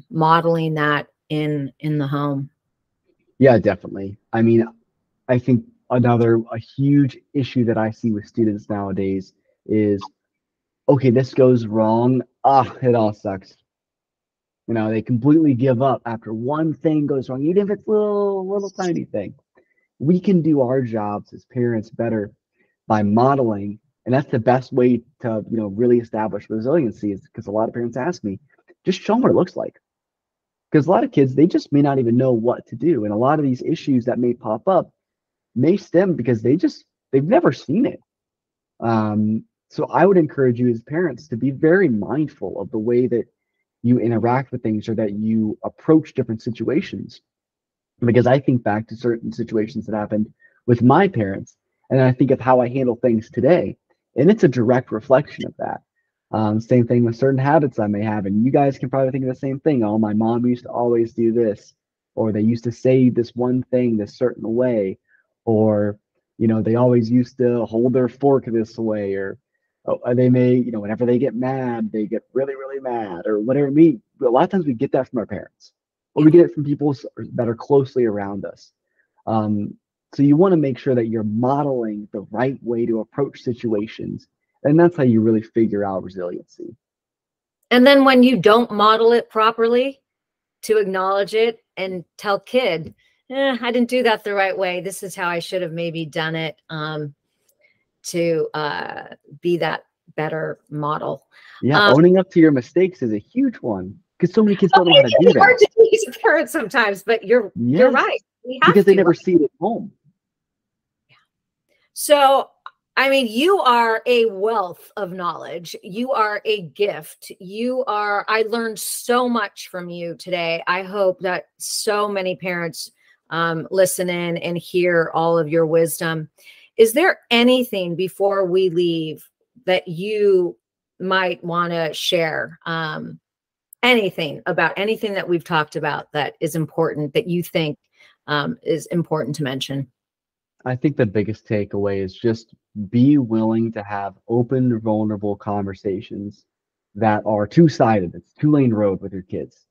modeling that in the home. Yeah, definitely. I mean, I think a huge issue that I see with students nowadays is, okay, this goes wrong. It all sucks. You know, they completely give up after one thing goes wrong, even if it's a little tiny thing. We can do our jobs as parents better by modeling, and that's the best way to, really establish resiliency, is because a lot of parents ask me, just show them what it looks like. Because a lot of kids, they just may not even know what to do. And a lot of these issues that may pop up may stem because they've never seen it. So I would encourage you as parents to be very mindful of the way that you interact with things or that you approach different situations. Because I think back to certain situations that happened with my parents, and I think of how I handle things today, and it's a direct reflection of that. Same thing with certain habits I may have, and you guys can probably think of the same thing. Oh, my mom used to always do this, or they used to say this one thing this certain way, or they always used to hold their fork this way, or they may, whenever they get mad, they get really, really mad, or whatever it means. A lot of times we get that from our parents, or we get it from people that are closely around us. So you want to make sure that you're modeling the right way to approach situations. And that's how you really figure out resiliency. And then when you don't model it properly, to acknowledge it and tell kid, I didn't do that the right way. This is how I should have maybe done it, to be that better model. Yeah, owning up to your mistakes is a huge one, because so many kids don't know how to do that. Hard to teach a parent sometimes, but you're right. Because they never see it at home. So, I mean, you are a wealth of knowledge. You are a gift. I learned so much from you today. I hope that so many parents listen in and hear all of your wisdom. Is there anything before we leave that you might want to share? Anything about anything that we've talked about that is important, that you think is important to mention? I think the biggest takeaway is just be willing to have open, vulnerable conversations that are two-sided. It's two-lane road with your kids.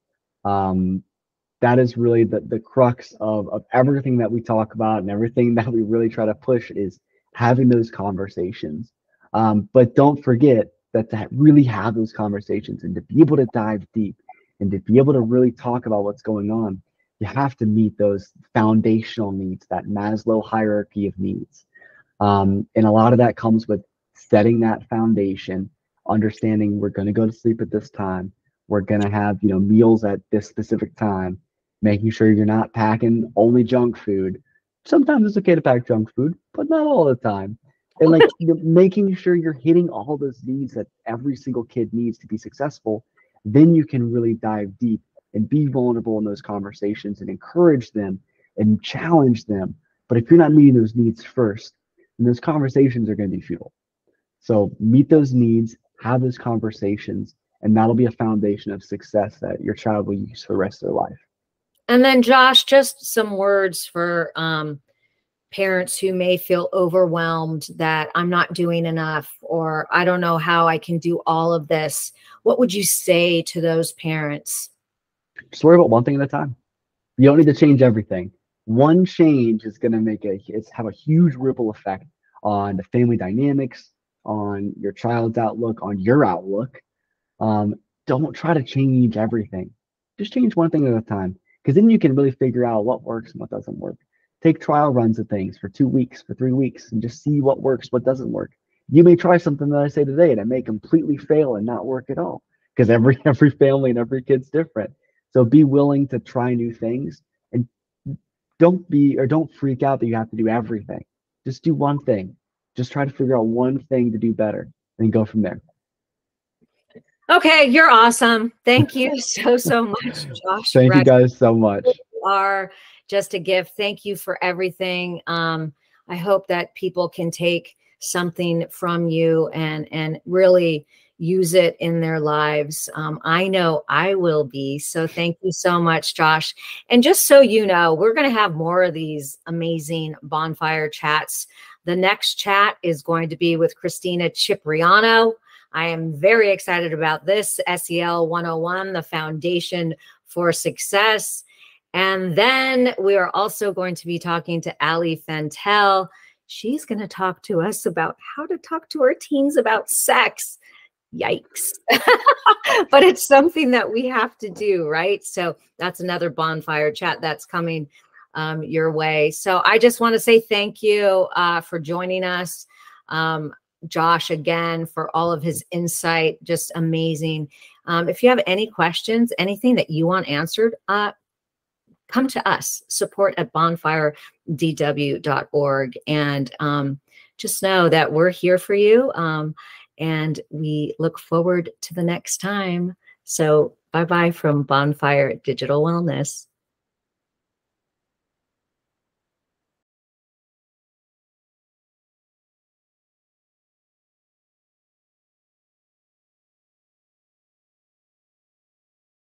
That is really the crux of everything that we talk about, and everything that we really try to push is having those conversations. But don't forget that to really have those conversations and to be able to dive deep and to be able to really talk about what's going on, you have to meet those foundational needs, that Maslow hierarchy of needs. And a lot of that comes with setting that foundation, understanding we're going to go to sleep at this time. We're going to have, meals at this specific time, making sure you're not packing only junk food. Sometimes it's okay to pack junk food, but not all the time. And making sure you're hitting all those needs that every single kid needs to be successful, then you can really dive deep and be vulnerable in those conversations and encourage them and challenge them. But if you're not meeting those needs first, then those conversations are going to be futile. So meet those needs, have those conversations, and that'll be a foundation of success that your child will use for the rest of their life. And then Josh, just some words for parents who may feel overwhelmed that I'm not doing enough, or I don't know how I can do all of this, what would you say to those parents? Just worry about one thing at a time. You don't need to change everything. One change is going to have a huge ripple effect on the family dynamics, on your child's outlook, on your outlook. Don't try to change everything. Just change one thing at a time, because then you can really figure out what works and what doesn't work. Take trial runs of things for 2 weeks, for 3 weeks, and just see what works, what doesn't work. You may try something that I say today that may completely fail and not work at all, because every family and every kid's different. So be willing to try new things, and don't freak out that you have to do everything. Just do one thing. Just try to figure out one thing to do better and go from there. Okay, you're awesome. Thank you so much, Josh. Thank you guys so much. You are just a gift. Thank you for everything. I hope that people can take something from you and really use it in their lives. I know I will be. So thank you so much, Josh. And just so you know, we're going to have more of these amazing Bonfire chats. The next chat is going to be with Christina Cipriano. I am very excited about this. SEL 101, the foundation for success. And then we are also going to be talking to Ali Fantel. She's going to talk to us about how to talk to our teens about sex. Yikes. But it's something that we have to do, right? So that's another Bonfire chat that's coming your way. So I just want to say thank you for joining us. Josh, again, for all of his insight, just amazing. If you have any questions, anything that you want answered, come to us, support@bonfiredw.org. And just know that we're here for you. And we look forward to the next time. So bye-bye from Bonfire Digital Wellness.